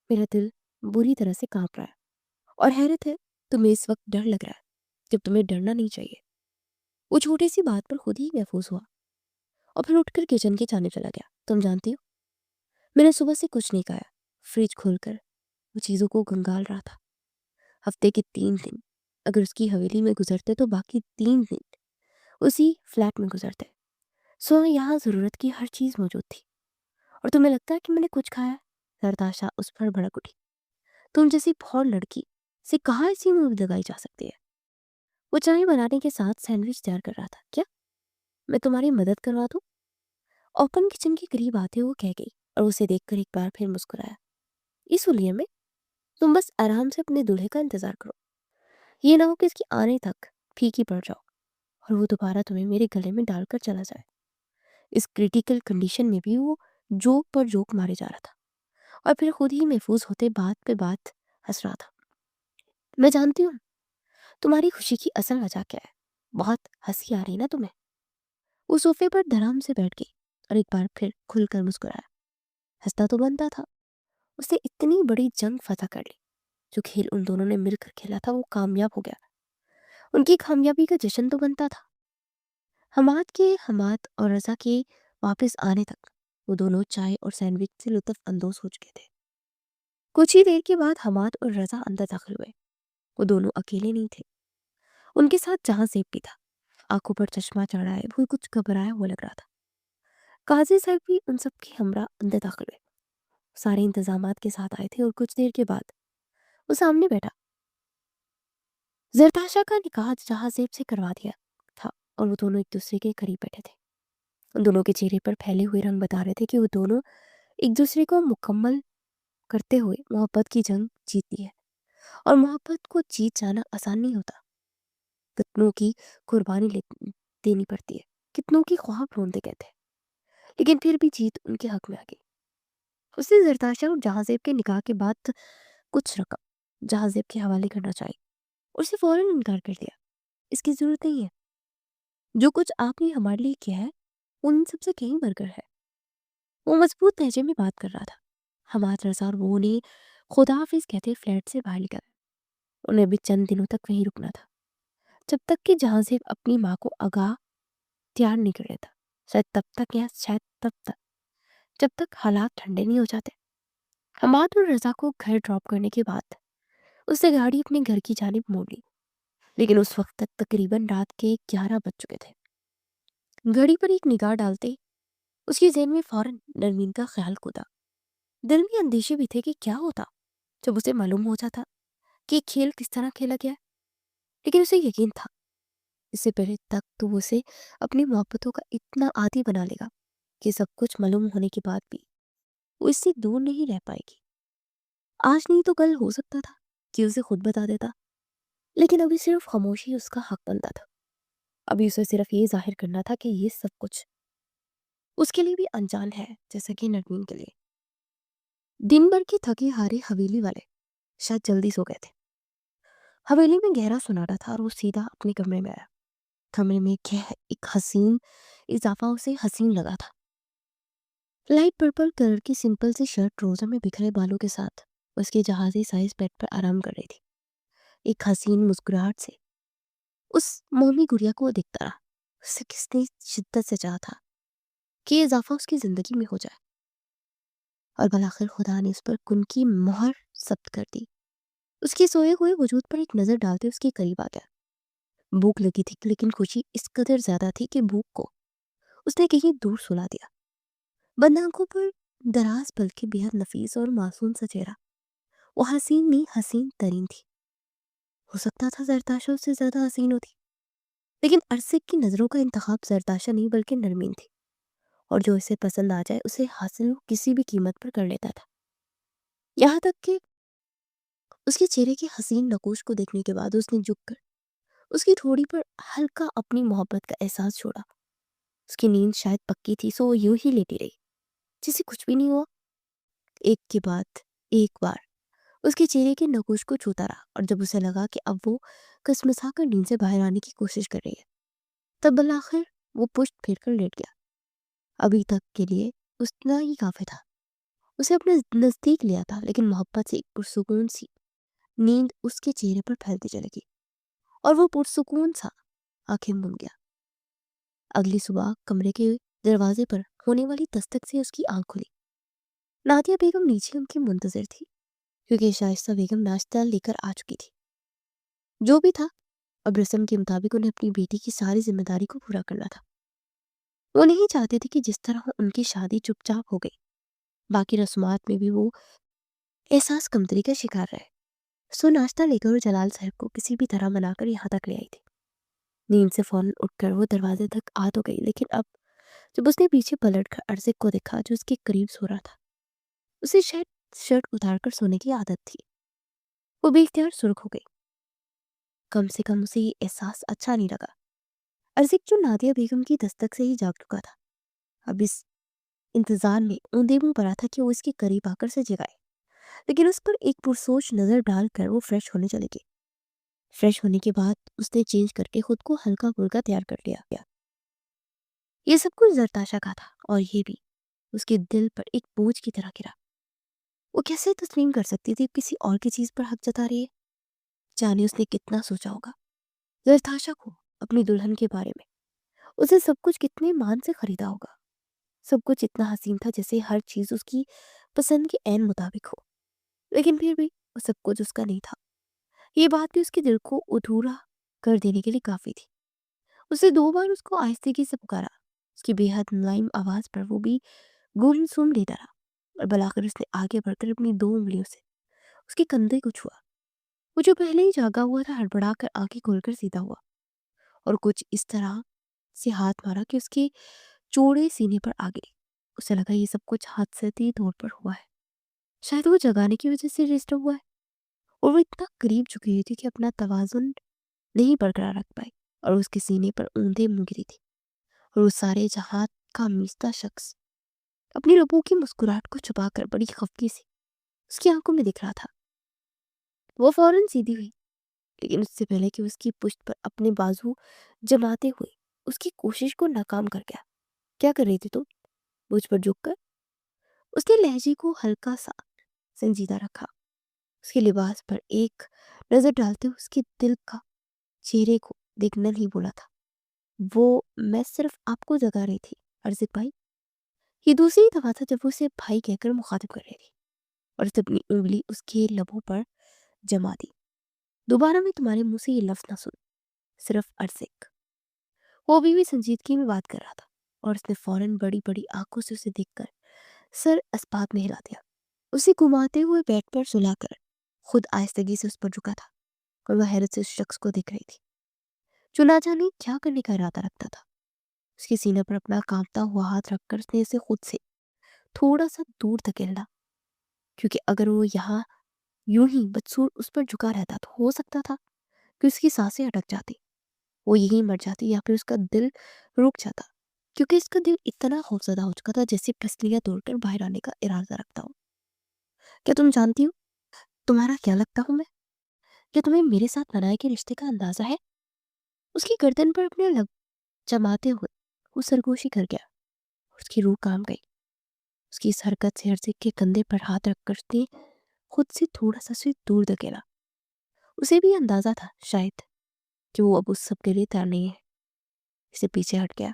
मेरा दिल बुरी तरह से कांप रहा है। और हैरत है, तुम्हें इस वक्त डर लग रहा है जब तुम्हें डरना नहीं चाहिए। वो छोटी सी बात पर खुद ही महफूज हुआ और फिर उठकर किचन के जाने चला गया। तुम जानती हो, मैंने सुबह से कुछ नहीं खाया। फ्रिज खोलकर वो चीज़ों को कंगाल रहा था। हफ्ते के 3 दिन अगर उसकी हवेली में गुजरते तो बाकी 3 दिन उसी फ्लैट में गुजरते। सो यहाँ ज़रूरत की हर चीज़ मौजूद थी। और तुम्हें लगता है कि मैंने कुछ खाया? सरताशा उस पर भड़क उठी। तुम जैसी बहुत लड़की से कहाँ ऐसी उम्मीद लगाई जा सकती है? वो चाय बनाने के साथ सैंडविच तैयार कर रहा था। क्या मैं तुम्हारी मदद करवा दूं? ओपन किचन के करीब आते हुए कह गई और उसे देखकर एक बार फिर मुस्कुराया। इस हुलिये में तुम बस आराम से अपने दूल्हे का इंतजार करो। ये ना हो कि इसकी आने तक फीकी पड़ जाओ और वो दोबारा तुम्हें मेरे गले में डालकर चला जाए। इस क्रिटिकल कंडीशन में भी वो जोक पर जोक मारे जा रहा था और फिर खुद ही महफूज होते बात पे बात हंस रहा था। मैं जानती हूँ तुम्हारी खुशी की असल वजह क्या है। बहुत हंसी आ रही ना तुम्हें? वो सोफे पर धड़ाम से बैठ गई और एक बार फिर खुलकर मुस्कुराया। हंसना तो बनता था। उसने इतनी बड़ी जंग फतह कर ली। जो खेल उन दोनों ने मिलकर खेला था वो कामयाब हो गया। उनकी कामयाबी का जश्न तो बनता था। हमाद और रजा के वापस आने तक वो दोनों चाय और सैंडविच से लुत्फ अंदोज हो चुके थे। कुछ ही देर के बाद हमाद और रजा अंदर दाखिल हुए। वो दोनों अकेले नहीं थे, उनके साथ जहां सेब भी था। आंखों पर चश्मा चढ़ाए वो कुछ घबराया हुआ लग रहा था। काजी साहब भी उन सबके हमरा अंदर दाखिल हुए। सारे इंतजामात के साथ आए थे और कुछ देर के बाद वो सामने बैठा। जरताशा का निकाह जहां सेब से करवा दिया था और वो दोनों एक दूसरे के करीब बैठे थे। उन दोनों के चेहरे पर फैले हुए रंग बता रहे थे कि वो दोनों एक दूसरे को मुकम्मल करते हुए मोहब्बत की जंग जीती है। और मोहब्बत को जीत जाना आसान नहीं होता। कितनों की कुर्बानी देनी पड़ती है, कितनों की ख्वाब रोंदे कहते हैं, लेकिन फिर भी जीत उनके हक में आ गई। उसने जरताशा और जहाजेब के निकाह के बाद कुछ रकम जहाजेब के हवाले करना चाहिए। उसने फौरन इनकार कर दिया। इसकी जरूरत नहीं है। जो कुछ आपने हमारे लिए किया है उन सबसे कहीं बरकर है। वो मजबूत लहजे में बात कर रहा था। हमाद रजा और वो ने खुदा हाफिज कहते फ्लैट से बाहर निकल। उन्हें भी चंद दिनों तक वहीं रुकना था, जब तक कि जहाजेब अपनी माँ को आगाह तैयार नहीं कर लेता। शायद तब तक या शायद तब तक जब तक हालात ठंडे नहीं हो जाते। हमाद और रजा को घर ड्रॉप करने के बाद उसने गाड़ी अपने घर की जानिब मोड़ ली। लेकिन उस वक्त तक तकरीबन रात के 11 बज चुके थे। घड़ी पर एक निगाह डालते उसकी ज़हन में फौरन नरमीन का ख्याल कूदा। दिल में अंदेशे भी थे कि क्या होता जब उसे मालूम हो जाता कि खेल किस तरह खेला गया। लेकिन उसे यकीन था इससे पहले तक तो वो उसे अपनी मोहब्बतों का इतना आदी बना लेगा कि सब कुछ मालूम होने के बाद भी वो इससे दूर नहीं रह पाएगी। आज नहीं तो कल हो सकता था कि उसे खुद बता देता, लेकिन अभी सिर्फ खामोशी उसका हक बनता था। अभी उसे सिर्फ ये जाहिर करना था कि ये सब कुछ उसके लिए भी अनजान है, जैसा कि नरमीन के लिए। दिन भर की थकी हारी हवेली वाले शायद जल्दी सो गए थे। हवेली में गहरा सुनाटा था और वो सीधा अपने कमरे में आया। कमरे में क्या एक हसीन इजाफा उसे हसीन लगा था। लाइट पर्पल कलर की सिंपल सी शर्ट ट्राउजर में बिखरे बालों के साथ उसके जहाजी साइज बेड पर आराम कर रही थी। एक हसीन मुस्कुराहट से उस मोमी गुड़िया को वो दिखता रहा। उससे किसने शिद्दत से चाहा था कि ये इजाफा उसकी जिंदगी में हो जाए, और भलाखिर खुदा ने उस पर कुन की मोहर सब्त कर दी। उसके सोए हुए वजूद पर एक नजर डालते उसके करीब आ गया। भूख लगी थी, लेकिन खुशी इस कदर ज्यादा थी कि भूख को उसने कहीं दूर सुला दिया। बंद आंखों पर दराज पल के बेहद नफीस और मासूम सा चेहरा। वो हसीन नहीं हसीन तरीन थी। हो सकता था जरताशा उससे ज्यादा हसीन होती, लेकिन अरसे की नजरों का इंतखाब जरताशा नहीं बल्कि नरमीन थी। और जो इसे पसंद आ जाए उसे हासिल वो किसी भी कीमत पर कर लेता था। यहाँ तक कि उसके चेहरे के हसीन नकोश को देखने के बाद उसने झुककर उसकी थोड़ी पर हल्का अपनी मोहब्बत का एहसास छोड़ा। उसकी नींद शायद पक्की थी, सो वो यूं ही लेटी रही। जैसे कुछ भी नहीं हुआ। एक के बाद एक बार उसके चेहरे के नगोश को छूता रहा, और जब उसे लगा कि अब वो कसमसा कर नींद से बाहर आने की कोशिश कर रही है, तब बलाखिर वो पुष्ट फेर कर लेट गया। अभी तक के लिए उतना ही काफी था। उसे अपने नजदीक लिया था, लेकिन मोहब्बत से एक पुरसुकून सी नींद उसके चेहरे पर फैलती चली गई, और वो पुरसुकून सा आंखें मूंद गया। अगली सुबह कमरे के दरवाजे पर होने वाली दस्तक से उसकी आंख खुली। नादिया बेगम नीचे उनकी मुंतजर थी, क्योंकि शाइस्ता बेगम नाश्ता लेकर आ चुकी थी। जो भी था, अब रस्म के मुताबिक उन्हें अपनी बेटी की सारी जिम्मेदारी को पूरा करना था। वो नहीं चाहते थे कि जिस तरह उनकी शादी चुपचाप हो गई, बाकी रस्मात में भी वो एहसास कमतरी का शिकार रहे। सो नाश्ता लेकर वो जलाल साहब को किसी भी तरह मनाकर यहाँ तक ले आई थी। नींद से फौरन उठकर वो दरवाजे तक आ तो गई, लेकिन अब जब उसने पीछे पलटकर अर्जिक को देखा जो उसके करीब सो रहा था, उसे शायद शर्ट उतारकर सोने की आदत थी। वो बेख्तियार सुर्ख हो गई। कम से कम उसे ये एहसास अच्छा नहीं लगा। अर्जिक जो नादिया बेगम की दस्तक से ही जाग चुका था, अब इस इंतजार में ऊंधे मुंह पड़ा था कि वो इसके करीब आकर से जगाए। लेकिन उस पर एक पुरसोच नजर डालकर वो फ्रेश होने चले गई। फ्रेश होने के बाद उसने चेंज करके खुद को हल्का फुल्का तैयार कर लिया। ये सब कुछ जरताशा का था, और ये भी उसके दिल पर एक बोझ की तरह गिरा। वो कैसे तस्लीम कर सकती थी किसी और की चीज पर हक जता रही है। जाने उसने कितना सोचा होगा जरताशा को अपनी दुल्हन के बारे में। उसे सब कुछ कितने मान से खरीदा होगा। सब कुछ इतना हसीन था, जैसे हर चीज उसकी पसंद के ऐन मुताबिक हो। लेकिन फिर भी वो सब कुछ उसका नहीं था। ये बात भी उसके दिल को अधूरा कर देने के लिए काफी थी। उसने 2 बार उसको आहिस्तगी से पुकारा। उसकी बेहद मुलायम आवाज पर वो भी गुमसुम लेता रहा, और बलाकर उसने आगे बढ़कर अपनी 2 उंगलियों से उसके कंधे को छुआ। वो जो पहले ही जागा हुआ था हड़बड़ा कर आंखें खोलकर सीधा हुआ, और कुछ इस तरह से हाथ मारा कि उसके चौड़े सीने पर आ गई। उसे लगा ये सब कुछ हादसाती तौर पर हुआ है। शायद वो जगाने की वजह से डिस्टर्ब हुआ है, और वो इतना करीब झुकी हुई थी कि अपना तवाजुन नहीं बरकरार रख पाई, और उसके सीने पर ऊंधे मुंह गिरी थी। और उस सारे जहां का मीचता शख्स अपनी लबों की मुस्कुराहट को छुपाकर बड़ी खफगी सी उसकी आंखों में दिख रहा था। वो फौरन सीधी हुई, लेकिन उससे पहले कि उसकी पुश्त पर अपने बाजू जमाते हुए उसकी कोशिश को नाकाम कर गया। क्या कर रही थी तुम? मुझ पर झुक कर उसने लहजे को हल्का सा संजीदा रखा। उसके लिबास पर एक नजर डालते हुए उसके दिल का चेहरे को देखना नहीं बोला था। वो मैं सिर्फ आपको जगा रही थी अर्जिक भाई। ये दूसरी दफा था जब वो उसे भाई कहकर मुखातिब कर रही थी, और उसने अपनी उंगली उसके लबों पर जमा दी। दोबारा मैं तुम्हारे मुंह से ये लफ्ज ना सुन, सिर्फ अर्जिक। वो अभी भी संजीदगी में बात कर रहा था, और उसने फौरन बड़ी बड़ी आंखों से उसे देखकर सर अस्पात में हिला दिया। उसे घुमाते हुए बेड पर सुलाकर खुद आहिस्तगी से उस पर झुका था, और वह हैरत से उस शख्स को देख रही थी जो ना जाने क्या करने का इरादा रखता था। उसके सीने पर अपना कांपता हुआ हाथ रखकर उसने इसे खुद से थोड़ा सा दूर धकेला, क्योंकि अगर वो यहाँ यूं ही बदसूर उस पर झुका रहता तो हो सकता था कि उसकी सांसें अटक जाती, वो यहीं मर जाती, या फिर उसका दिल रुक जाता, क्योंकि इसका दिल इतना खौफजदा हो चुका था जैसे पसलियां तोड़कर बाहर आने का इरादा रखता हो। क्या तुम जानती हो तुम्हारा क्या लगता हूँ मैं? क्या तुम्हें मेरे साथ बनाए के रिश्ते का अंदाजा है? उसकी गर्दन पर अपने लग जमाते हुए वो सरगोशी कर गया। उसकी रूह काम गई। उसकी इस हरकत से हर्षित के कंधे पर हाथ रखकर उसने खुद से थोड़ा सा से दूर धकेला। उसे भी अंदाजा था शायद कि वो अब उस सब के लिए तैयार नहीं है। इसे पीछे हट गया,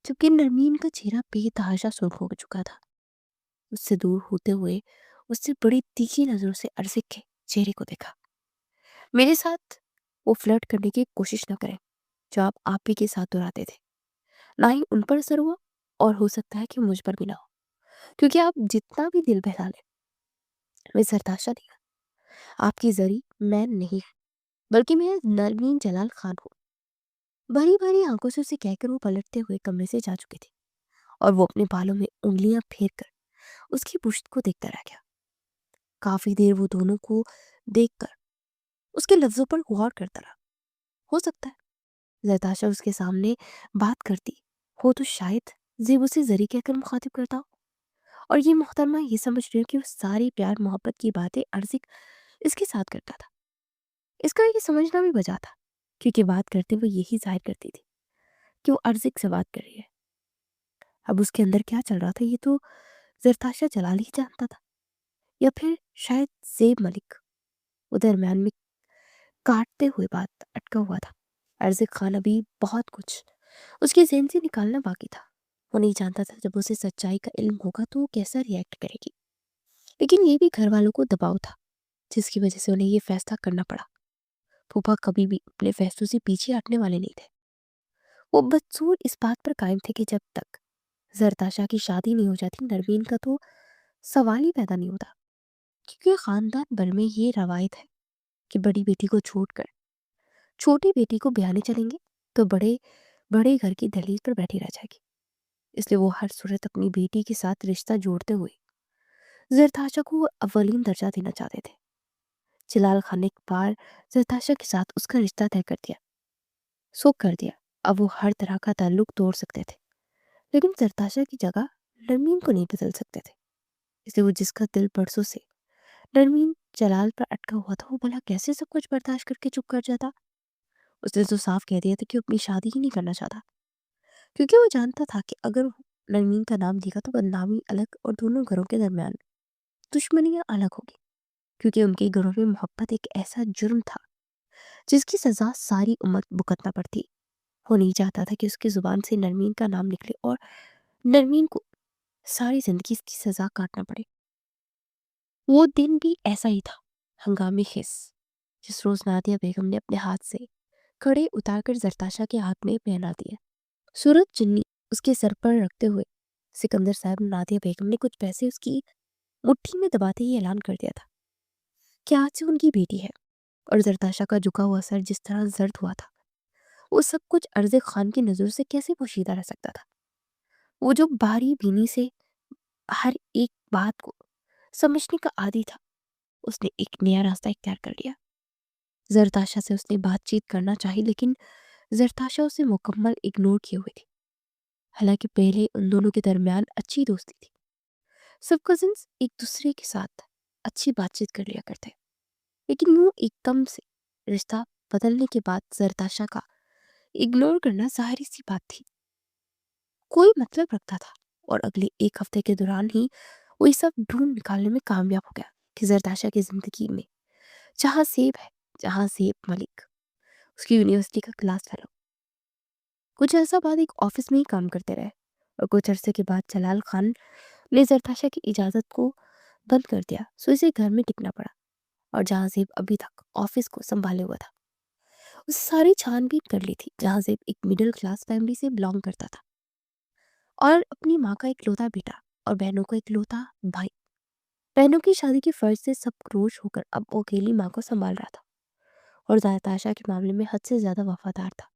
जबकि नरमीन का चेहरा बेतहाशा सुर्ख हो चुका था। उससे दूर होते हुए उससे बड़ी तीखी नजरों से अर्जिक के चेहरे को देखा। मेरे साथ वो फ्लर्ट करने की कोशिश न करें जो आप ही के साथ दोहराते थे। ना ही उन पर असर हुआ, और हो सकता है कि मुझ पर भी ना हो, क्योंकि आप जितना भी दिल बहला लें, मैं सरताशा नहीं हूं। आपकी जरी मैं नहीं, बल्कि मैं नरमीन जलाल खान हूँ। भरी भरी आंखों से उसे कहकर वो पलटते हुए कमरे से जा चुकी थी, और वो अपने बालों में उंगलियां फेर कर उसकी पुश्त को देखता रह गया। काफी देर वो दोनों को देखकर उसके लफ्जों पर गौर करता रहा। हो सकता है जरताशा उसके सामने बात करती हो तो शायद जेब उसे जरी कहकर मुखातिब करता हो, اور یہ محترمہ یہ سمجھ رہی ہو کہ وہ ساری پیار محبت کی باتیں ارزق اس کے ساتھ کرتا تھا. اس کا یہ سمجھنا بھی بجا تھا، کیونکہ بات کرتے وہ یہی ظاہر کرتی تھی کہ وہ ارزق سے بات کر رہی ہے. اب اس کے اندر کیا چل رہا تھا یہ تو زرتاشا جلال ہی جانتا تھا، یا پھر شاید زیب ملک. وہ درمیان میں کاٹتے ہوئے بات اٹکا ہوا تھا. ارزق خان ابھی بہت کچھ اس کے ذہن سے نکالنا باقی تھا. وہ نہیں جانتا تھا جب اسے سچائی کا علم ہوگا تو وہ کیسا ریئیکٹ کرے گی. لیکن یہ بھی گھر والوں کو دباؤ تھا جس کی وجہ سے انہیں یہ فیصلہ کرنا پڑا. پھوپھا کبھی بھی اپنے فیصلوں سے پیچھے ہٹنے والے نہیں تھے. وہ بدسور اس بات پر قائم تھے کہ جب تک زرتاشا کی شادی نہیں ہو جاتی نرمین کا تو سوال ہی پیدا نہیں ہوتا. کیونکہ خاندان بھر میں یہ روایت ہے کہ بڑی بیٹی کو چھوڑ کر چھوٹی بیٹی کو بیانے چلیں گے تو بڑے بڑے گھر کی دہلیز پر بیٹھی رہ جائے گی. اس لیے وہ ہر صورت اپنی بیٹی کے ساتھ رشتہ جوڑتے ہوئے زرتاشا کو اولین درجہ دینا چاہتے تھے. جلال خان نے ایک بار زرتاشا کے ساتھ اس کا رشتہ طے کر دیا. اب وہ ہر طرح کا تعلق توڑ سکتے تھے، لیکن زرتاشا کی جگہ نرمین کو نہیں بدل سکتے تھے. اس لیے وہ جس کا دل برسوں سے نرمین جلال پر اٹکا ہوا تھا وہ بھلا کیسے سب کچھ برداشت کر کے چپ کر جاتا. اس نے تو صاف کہہ دیا تھا کہ وہ اپنی شادی ہی نہیں کرنا چاہتا، کیونکہ وہ جانتا تھا کہ اگر وہ نرمین کا نام لے گا تو بدنامی الگ اور دونوں گھروں کے درمیان دشمنیاں الگ ہوگی. کیونکہ ان کے گھروں میں محبت ایک ایسا جرم تھا جس کی سزا ساری امت بھگتنا پڑتی. وہ نہیں چاہتا تھا کہ اس کی زبان سے نرمین کا نام نکلے اور نرمین کو ساری زندگی اس کی سزا کاٹنا پڑے. وہ دن بھی ایسا ہی تھا، ہنگامی خیز، جس روز نادیہ بیگم نے اپنے ہاتھ سے کڑے اتار کر زرتاشا کے ہاتھ میں پہنا دیے. سورج چنی اس کے سر پر رکھتے ہوئے سکندر صاحب نادیہ بیگم نے کچھ پیسے اس کی مٹھی میں دباتے ہی اعلان کر دیا تھا کہ آج سے ان کی بیٹی ہے. اور زرتاشا کا جھکا ہوا سر جس طرح زرد ہوا تھا وہ سب کچھ ارزق خان کی نظر سے کیسے پوشیدہ رہ سکتا تھا. وہ جو باری بینی سے ہر ایک بات کو سمجھنے کا عادی تھا اس نے ایک نیا راستہ اختیار کر لیا. زرتاشا سے اس نے بات چیت کرنا چاہی لیکن زرتاشا اسے مکمل اگنور کیے ہوئے تھی. حالانکہ پہلے ان دونوں کے درمیان اچھی دوستی تھی، سب کزنس ایک دوسرے کے ساتھ اچھی بات چیت کر لیا کرتے، لیکن وہ ایک دم سے رشتہ بدلنے کے بعد زرتاشا کا اگنور کرنا ظاہری سی بات تھی، کوئی مطلب رکھتا تھا. اور اگلے ایک ہفتے کے دوران ہی وہ یہ سب ڈھونڈ نکالنے میں کامیاب ہو گیا کہ زرتاشا کی زندگی میں جہاں زیب ہے، جہاں زیب ملک اس کی یونیورسٹی کا کلاس فیلو. کچھ عرصہ بعد ایک آفس میں ہی کام کرتے رہے اور کچھ عرصے کے بعد جلال خان نے زرتاشا کی اجازت کو بند کر دیا، سو اسے گھر میں ٹکنا پڑا. اور جہاں زیب ابھی تک آفس کو سنبھالے ہوا تھا اسے ساری چھان بین کر لی تھی. جہاں زیب ایک مڈل کلاس فیملی سے بلانگ کرتا تھا اور اپنی ماں کا ایک لوتا بیٹا اور بہنوں کا ایک لوتا بھائی. بہنوں کی شادی کے فرض سے سب کروش ہو کر اب وہ اکیلی ماں کو سنبھال رہا تھا اور زرتاشا کے معاملے میں حد سے زیادہ وفادار تھا.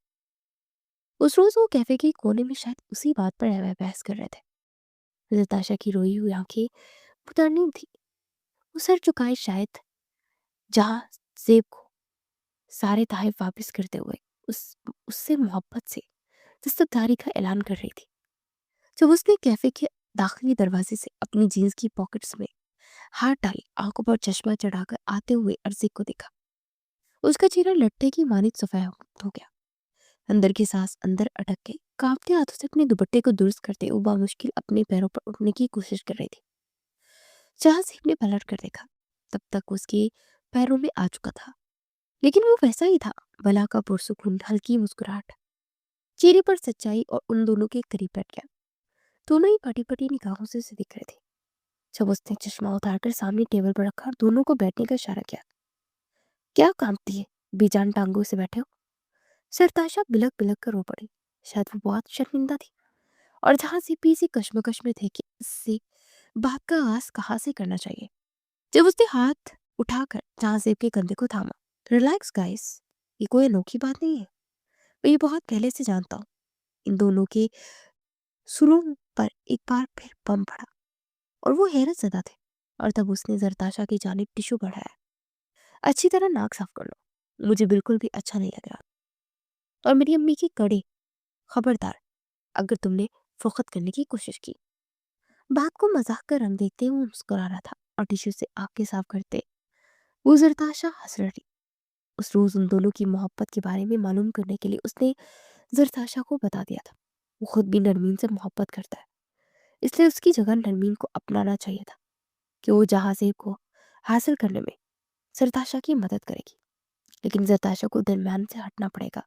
اس روز وہ کیفے کے کونے میں شاید اسی بات پر بحث کر رہے تھے. زرتاشا کی روئی ہوئی آنکھیں مترنم تھی. وہ سر چکائے شاید جہاں زیب کو سارے تحائف واپس کرتے ہوئے اس سے محبت سے دستبرداری کا اعلان کر رہی تھی. جب اس نے کیفے کے داخلی دروازے سے اپنی جینز کی پاکٹس میں ہاتھ ڈالے آنکھوں پر چشمہ چڑھا کر آتے ہوئے ارزق کو دیکھا، اس کا چہرہ لٹھے کی مانند سفید ہو گیا. اندر کی سانس اندر اٹک کے کانپتے ہاتھوں سے اپنے دوپٹے کو درست کرتے وہ بامشکل اپنے پیروں پر اٹھنے کی کوشش کر رہی تھی. جہاں زیب نے پلٹ کر دیکھا تب تک اس کے پیروں میں آ چکا تھا، لیکن وہ ویسا ہی تھا، بلا کا پرسکون، ہلکی مسکراہٹ چہرے پر، سچائی. اور ان دونوں کے قریب بیٹھ گیا. دونوں ہی پٹی پٹی نگاہوں سے اسے دیکھ رہے تھے. جب اس نے چشمہ اتار کر سامنے ٹیبل پر رکھا اور دونوں کو بیٹھنے کا اشارہ کیا. کیا کانپتی ہے، بے جان ٹانگوں سے بیٹھے ہو. زرتاشا بلک بلک کر رو پڑی. شاید وہ بہت شرمندہ تھی اور جہاں سے پیسی کشمکش میں تھے کہ اس سے بات کا آغاز کہاں سے کرنا چاہیے. جب اس نے ہاتھ اٹھا کر جہاں زیب کے کندھے کو تھاما. ریلیکس گائز، یہ کوئی انوکھی بات نہیں ہے، میں یہ بہت پہلے سے جانتا ہوں. ان دونوں کے سروں پر ایک بار پھر بم پڑا اور وہ حیرت زدہ تھے. اور تب اس نے زرتاشا کی جانب ٹشو بڑھایا. اچھی طرح ناک صاف کر لو، مجھے بالکل بھی اچھا نہیں لگ رہا. اور میری امی کی کڑے، خبردار اگر تم نے فوقت کرنے کی کوشش کی. बात को मजाक का रंग देखते हुए वो मुस्कुरा रहा था और टिश्यू से आंखें साफ करते वो जरताशा हंस रही। उस रोज उन दोनों की मोहब्बत के बारे में मालूम करने के लिए उसने जरताशा को बता दिया था वो खुद भी नरमीन से मोहब्बत करता है, इसलिए उसकी जगह नरमीन को अपनाना चाहिए था कि वो जहाजेब को हासिल करने में जरताशा की मदद करेगी। लेकिन जरताशा को दरम्यान से हटना पड़ेगा।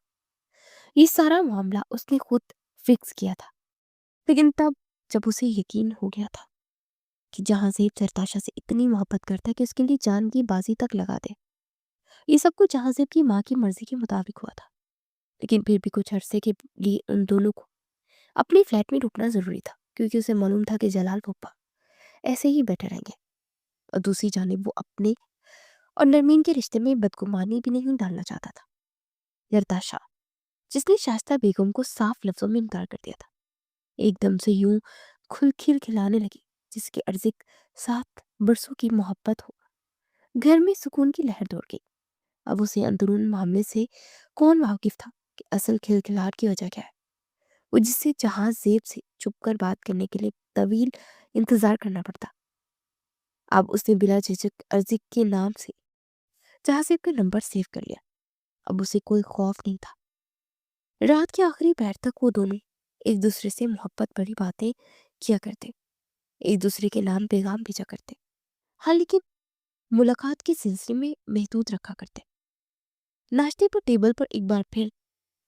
ये सारा मामला उसने खुद फिक्स किया था। लेकिन तब जब उसे यकीन हो गया था कि जहांजेब जरताशा से इतनी मोहब्बत करता है कि उसके लिए जान की बाजी तक लगा दे, ये सब कुछ जहांजेब की माँ की मर्जी के मुताबिक हुआ था। लेकिन फिर भी कुछ अरसे के लिए उन दोनों को अपनी फ्लैट में रुकना जरूरी था, क्योंकि उसे मालूम था कि जलाल पप्पा ऐसे ही बैठे रहेंगे। और दूसरी जानिब वो अपने और नरमीन के रिश्ते में बदगुमानी भी नहीं डालना चाहता था। जरताशा, जिसने शाइस्ता बेगम को साफ लफ्जों में इनकार कर दिया था, एकदम से यूं खुल खिल खिलाने लगी जिसके अर्जिक 7 बरसों की मोहब्बत हो। घर में सुकून की लहर दौड़ गई। अब उसे अंदरून मामले से कौन वाकिफ था कि असल खिलखिलाहट की वजह क्या है। वो जिससे जहाज जेब से चुपकर बात करने के लिए तवील इंतजार करना पड़ता, अब उसने बिला झिझक अर्जिक के नाम से जहाजेब का नंबर सेव कर लिया। अब उसे कोई खौफ नहीं था। रात के आखिरी पैर तक वो दोनों एक दूसरे से मोहब्बत भरी बातें किया करते, एक दूसरे के नाम पैगाम भेजा करते। हाँ, लेकिन मुलाकात के सिलसिले में महदूद रखा करते। नाश्ते पर टेबल पर एक बार फिर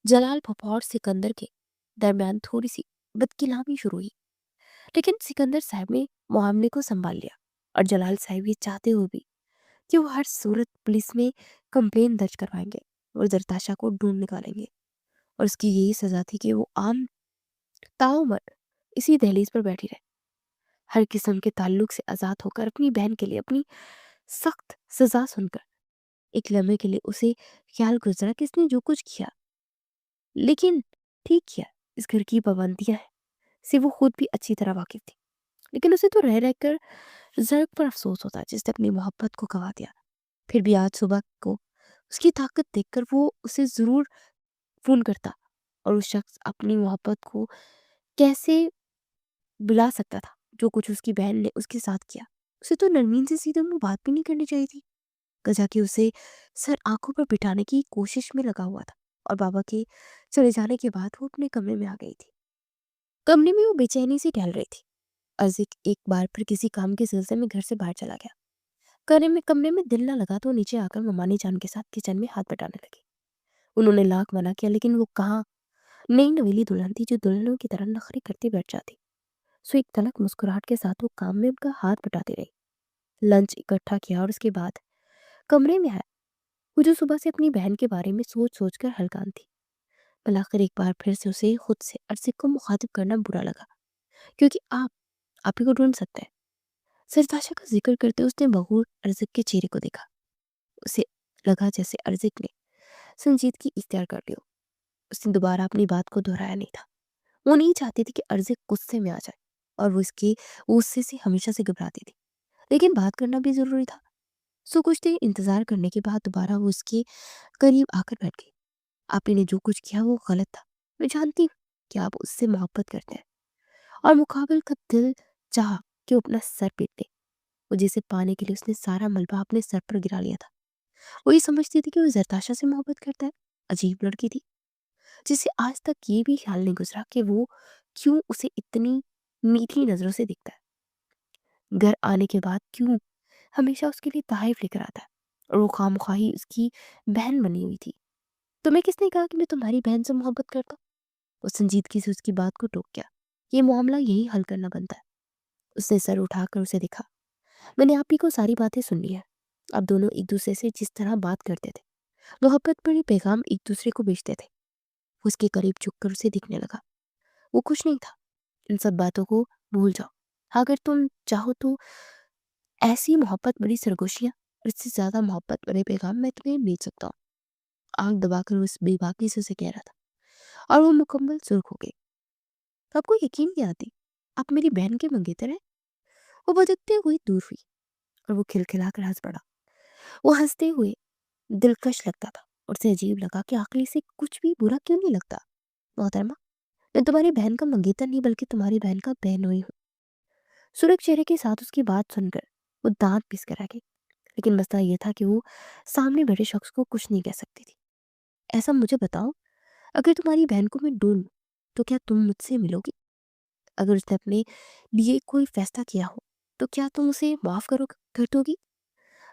जलाल फफा और सिकंदर के दरमियान थोड़ी सी बदकिलामी शुरू हुई। लेकिन सिकंदर साहब ने मामले को संभाल लिया और जलाल साहब ये चाहते हुए भी कि वो हर सूरत पुलिस में कंप्लेन दर्ज करवाएंगे और जरताशा को ढूंढ निकालेंगे। और उसकी यही सजा थी कि वो आम ताउमर इसी दहलीज पर बैठी रहे, हर किस्म के ताल्लुक से आज़ाद होकर अपनी बहन के लिए अपनी सख्त सजा सुनकर। एक लम्हे के लिए उसे ख्याल गुजरा कि इसने जो कुछ किया, लेकिन ठीक किया। इस घर की पाबंदियां हैं से वो खुद भी अच्छी तरह वाकिफ थी। लेकिन उसे तो रह रहकर जर्क पर अफसोस होता जिसने अपनी मोहब्बत को गवा दिया। फिर भी आज सुबह को उसकी ताकत देखकर वो उसे जरूर फोन करता, और उस शख्स अपनी मोहब्बत को कैसे बुला सकता था जो कुछ उसकी बहन ने उसके साथ किया। उसे तो नरमीन से सीधे मुंह बात भी नहीं करनी चाहिए थी। गजा कि उसे सर आंखों पर बिठाने की कोशिश में लगा हुआ था, और बाबा के चले जाने के बाद वो अपने कमरे में आ गई थी। कमरे में वो बेचैनी से टहल रही थी। अर्जिक एक बार फिर किसी काम के सिलसिले में घर से बाहर चला गया। कमरे में दिल ना लगा तो नीचे आकर ममानी जान के साथ किचन में हाथ बटाने लगी। उन्होंने लाख मना किया, लेकिन वो कहाँ नई नवेली दुल्हन थी जो दुल्हनों की तरह नखरे करती बैठ जाती। सो एक तलक मुस्कुराहट के साथ वो काम में उनका हाथ बटाती रही। लंच इकट्ठा किया और उसके बाद कमरे में आया। वो जो सुबह से अपनी बहन के बारे में सोच सोच कर हलकान थी। पर आखिर एक बार फिर से उसे खुद से अर्जिक को मुखातिब करना बुरा लगा, क्योंकि आप ही को ढूंढ सकते हैं। सरताशा का जिक्र करते उसने बगूर अर्जिक के चेहरे को देखा। उसे लगा जैसे अर्जिक ने संजीदगी इख्तियार कर ली हो। उसने दोबारा अपनी बात को दोहराया नहीं था। वो नहीं चाहती थी कि अर्जिक गुस्से में आ जाए, और वो गुस्से से हमेशा से घबराती थी। लेकिन बात करना भी जरूरी था। सो कुछ देर इंतजार करने के बाद दोबारा वो उसके करीब आकर बैठ गई। आपने ने जो कुछ किया वो गलत था। मैं जानती हूँ कि आप उससे मोहब्बत करते हैं, और मुकाबल का दिल चाह कि वो अपना सर पीट दे। वो जिसे पाने के लिए उसने सारा मलबा अपने सर पर गिरा लिया था। वो ये समझती थी कि वो जरताशा से मोहब्बत करता है। अजीब लड़की थी जिसे आज तक ये भी ख्याल नहीं गुजरा कि वो क्यों उसे इतनी मीठी नजरों से दिखता है। घर आने के बाद क्यों हमेशा उसके लिए तहरीफ लेकर आता है, और वो खामख्वाही उसकी बहन बनी हुई थी। तुम्हें किसने कहा कि मैं तुम्हारी बहन से मोहब्बत करता हूँ? वो संजीदगी से उसकी बात को टोक गया। ये मामला यही हल करना बनता है। उसने सर उठाकर उसे देखा। मैंने आप ही को सारी बातें सुन ली है। आप दोनों एक दूसरे से जिस तरह बात करते थे, मोहब्बत भरे पैगाम एक दूसरे को भेजते थे। वो उसके करीब झुककर उसे दिखने लगा। वो खुश नहीं था। इन सब बातों को भूल जाओ। हाँ, अगर तुम चाहो तो ऐसी मोहब्बत भरी सरगोशियां और इससे ज्यादा मोहब्बत भरे पैगाम मैं तुम्हें भेज सकता हूँ। आंख दबाकर वो इस बेबाकी से उसे कह रहा था, और वो मुकम्मल सुर्ख हो गई। आपको यकीन नहीं आती, आप मेरी बहन के मंगेतर हैं। वो बदकते हुए दूर हुई, और वो खिलखिलाकर हंस पड़ा। वो हंसते हुए दिलकश लगता था, और उसे अजीब लगा कि आखिर से कुछ भी बुरा क्यों नहीं लगता। मोहतरमा, मैं तुम्हारी बहन का मंगेतर नहीं बल्कि तुम्हारी बहन का बहनोई हूँ। सुरख चेहरे के साथ उसकी बात सुनकर वो दांत पीस कर आ गई। लेकिन मसला ये था कि वो सामने बैठे शख्स को कुछ नहीं कह सकती थी। ऐसा मुझे बताओ, अगर तुम्हारी बहन को मैं ढूंढूं तो क्या तुम मुझसे मिलोगी? अगर उसने अपने लिए कोई फैसला किया हो तो क्या तुम उसे माफ कर दोगी?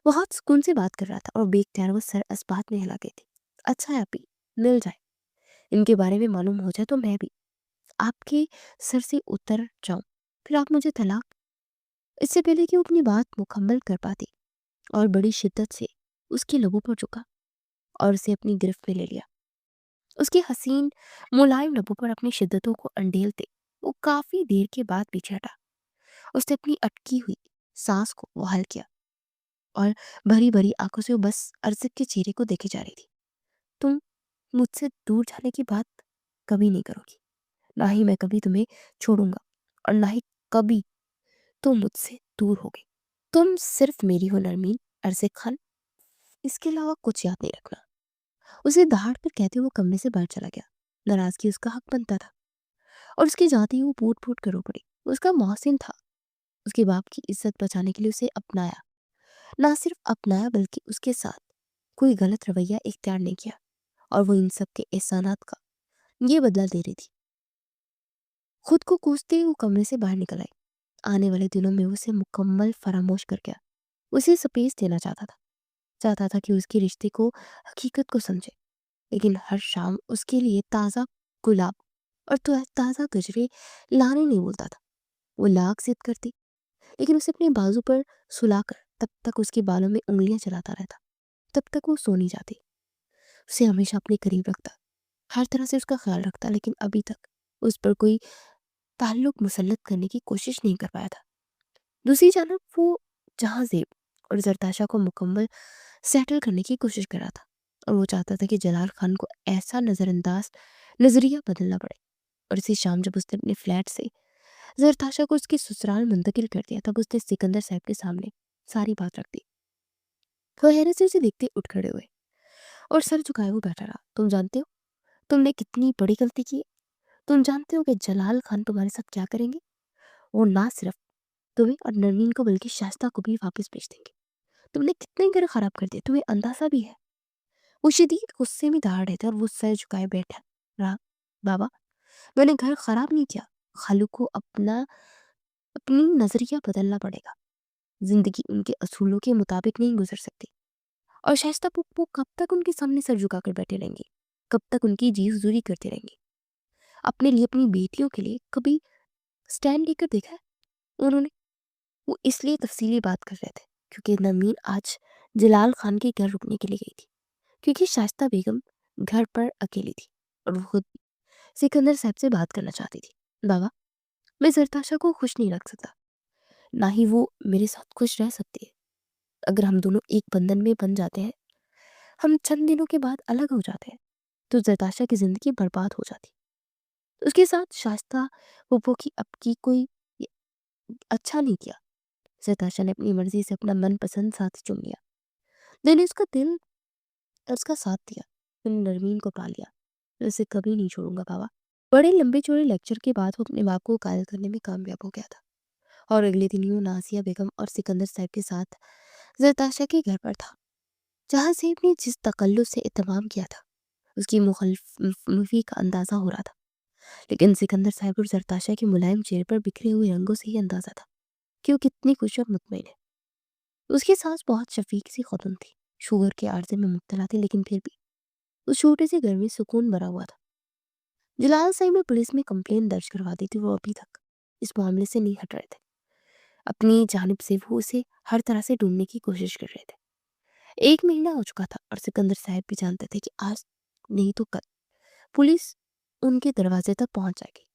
वो बहुत सुकून से बात कर रहा था और बेख्तियार वो सर इस्बात में हिला गई थी। अच्छा है अपी, मिल जाए, इनके बारे में मालूम हो जाए तो मैं भी आपके सर से उतर जाऊं, फिर आप मुझे तलाक। इससे पहले कि वो अपनी बात मुकम्मल कर पाती और बड़ी शिद्दत से उसके लबों पर झुका और उसे अपनी गिरफ्त में ले लिया। उसके हसीन मुलायम लबों पर अपनी शिद्दतों को अंडेलते वो काफी देर के बाद पीछे हटा। उसने अपनी अटकी हुई सांस को बहाल किया और भरी भरी आंखों से वो बस अरज़क के चेहरे को देखे जा रही थी। तुम मुझसे दूर जाने की बात कभी नहीं करोगी, ना ही मैं कभी तुम्हें छोड़ूंगा, और ना ही कभी तुम मुझसे दूर होगे। तुम सिर्फ मेरी हो नरमीन अरज़क खान, इसके अलावा कुछ याद नहीं रखना। उसे दहाड़ कर कहते हुए वो कमरे से बाहर चला गया। नाराजगी उसका हक बनता था और उसके जाते ही वो फूट फूट कर रो पड़ी। वो उसका मोहसिन था, उसके बाप की इज्जत बचाने के लिए उसे अपनाया। ना सिर्फ अपनाया बल्कि उसके साथ कोई गलत रवैया इख्तियार नहीं किया, और वो इन सब के एहसानात का ये बदला दे रही थी। खुद को कोसते हुए वो कमरे से बाहर निकल आई। आने वाले दिनों में वो उसे मुकम्मल फरामोश कर गया। उसे स्पेस देना चाहता था कि उसके रिश्ते को, हकीकत को समझे। लेकिन हर शाम उसके लिए ताज़ा गुलाब और ताज़ा गजरे लाने नहीं बोलता था। वो लाख जिद करती, लेकिन उसे अपने बाजू पर सुलाकर तब तक उसके बालों में उंगलियां चलाता रहता, तब तक वो सो नहीं जाती। उसे हमेशा अपने करीब रखता, हर तरह से उसका ख्याल रखता, लेकिन अभी तक उस पर कोई ताल्लुक मुसल्लत करने की कोशिश नहीं कर पाया था। दूसरी जानब वो जहाज़ेब और जरताशा को मुकम्मल सेटल करने की कोशिश कर रहा था, और वो चाहता था कि जलाल खान को ऐसा नज़रअंदाज नज़रिया बदलना पड़े। और इसी शाम जब उसने अपने फ्लैट से जरताशा को उसके ससुराल मुंतकिल कर दिया, तब उसने सिकंदर साहब के सामने सारी बात रख दी। वो हैरत से उसे देखते उठ खड़े हुए और सर झुकाए हुए बैठा रहा। तुम जानते हो तुमने कितनी बड़ी गलती की है? तुम जानते हो कि जलाल खान तुम्हारे साथ क्या करेंगे? वो ना सिर्फ तुम्हें और नरमीन को बल्कि शास्ता को भी वापस भेज देंगे। तुमने कितने घर खराब कर दिए, तुम्हें अंदाजा भी है? वो शदीद गुस्से में दहाड़ रहे थे और वो सर झुकाए बैठा रहा। बाबा, मैंने घर खराब नहीं किया, खालू को अपनी नजरिया बदलना पड़ेगा। जिंदगी उनके असूलों के मुताबिक नहीं गुजर सकती, और शाइस्ता पुप्पो कब तक उनके सामने सर झुकाकर बैठे रहेंगे? कब तक उनकी जी हुजूरी करते रहेंगे? अपने लिए, अपनी बेटियों के लिए कभी स्टैंड लेकर देखा है उन्होंने? वो इसलिए तफसीली बात कर रहे थे क्योंकि नमीन आज जलाल खान के घर रुकने के लिए गई थी, क्योंकि शाइस्ता बेगम घर पर अकेली थी और वो खुद सिकंदर साहब से बात करना चाहती थी। बाबा, मैं जरताशा को खुश नहीं रख सकता, ना ही वो मेरे साथ खुश रह सकती है। अगर हम दोनों एक बंधन में बन जाते हैं, हम चंद दिनों के बाद अलग हो जाते हैं, तो जरताशा की जिंदगी बर्बाद हो जाती। उसके साथ शाइस्ता पुप्पो की अब की कोई अच्छा नहीं किया। जरताशा ने अपनी मर्जी से अपना मनपसंद साथी चुन लिया। मैंने उसका दिल और उसका साथ दिया, मैंने नरमीन को पा लिया। मैं उसे कभी नहीं छोड़ूंगा बाबा। बड़े लंबे चौड़े लेक्चर के बाद वो अपने बाप को कायल करने में कामयाब हो गया था, और अगले दिन ही वो नासिया बेगम और सिकंदर साहब के साथ जरताशा के घर पर था। जहाँ सेब ने जिस तकल्लुफ़ से इत्तेमाम किया था, उसकी मुखी का अंदाज़ा हो रहा था, लेकिन सिकंदर साहब और जरताशा के मुलायम चेहरे पर बिखरे हुए रंगों से ही अंदाज़ा था कि वो कितनी खुश और मुतमईन है। उसकी सास बहुत शफीक सी खतून थी, शुगर के आर्जे में मुब्तला थी, लेकिन फिर भी उस छोटे से घर में सुकून भरा हुआ था। जलाल साहब ने पुलिस में कंप्लेन दर्ज करवा दी थी, वो अभी तक इस मामले से नहीं हट रहे थे। अपनी जानिब से वो उसे हर तरह से ढूंढने की कोशिश कर रहे थे। 1 महीना हो चुका था और सिकंदर साहब भी जानते थे कि आज नहीं तो कल पुलिस उनके दरवाजे तक पहुंच जाएगी।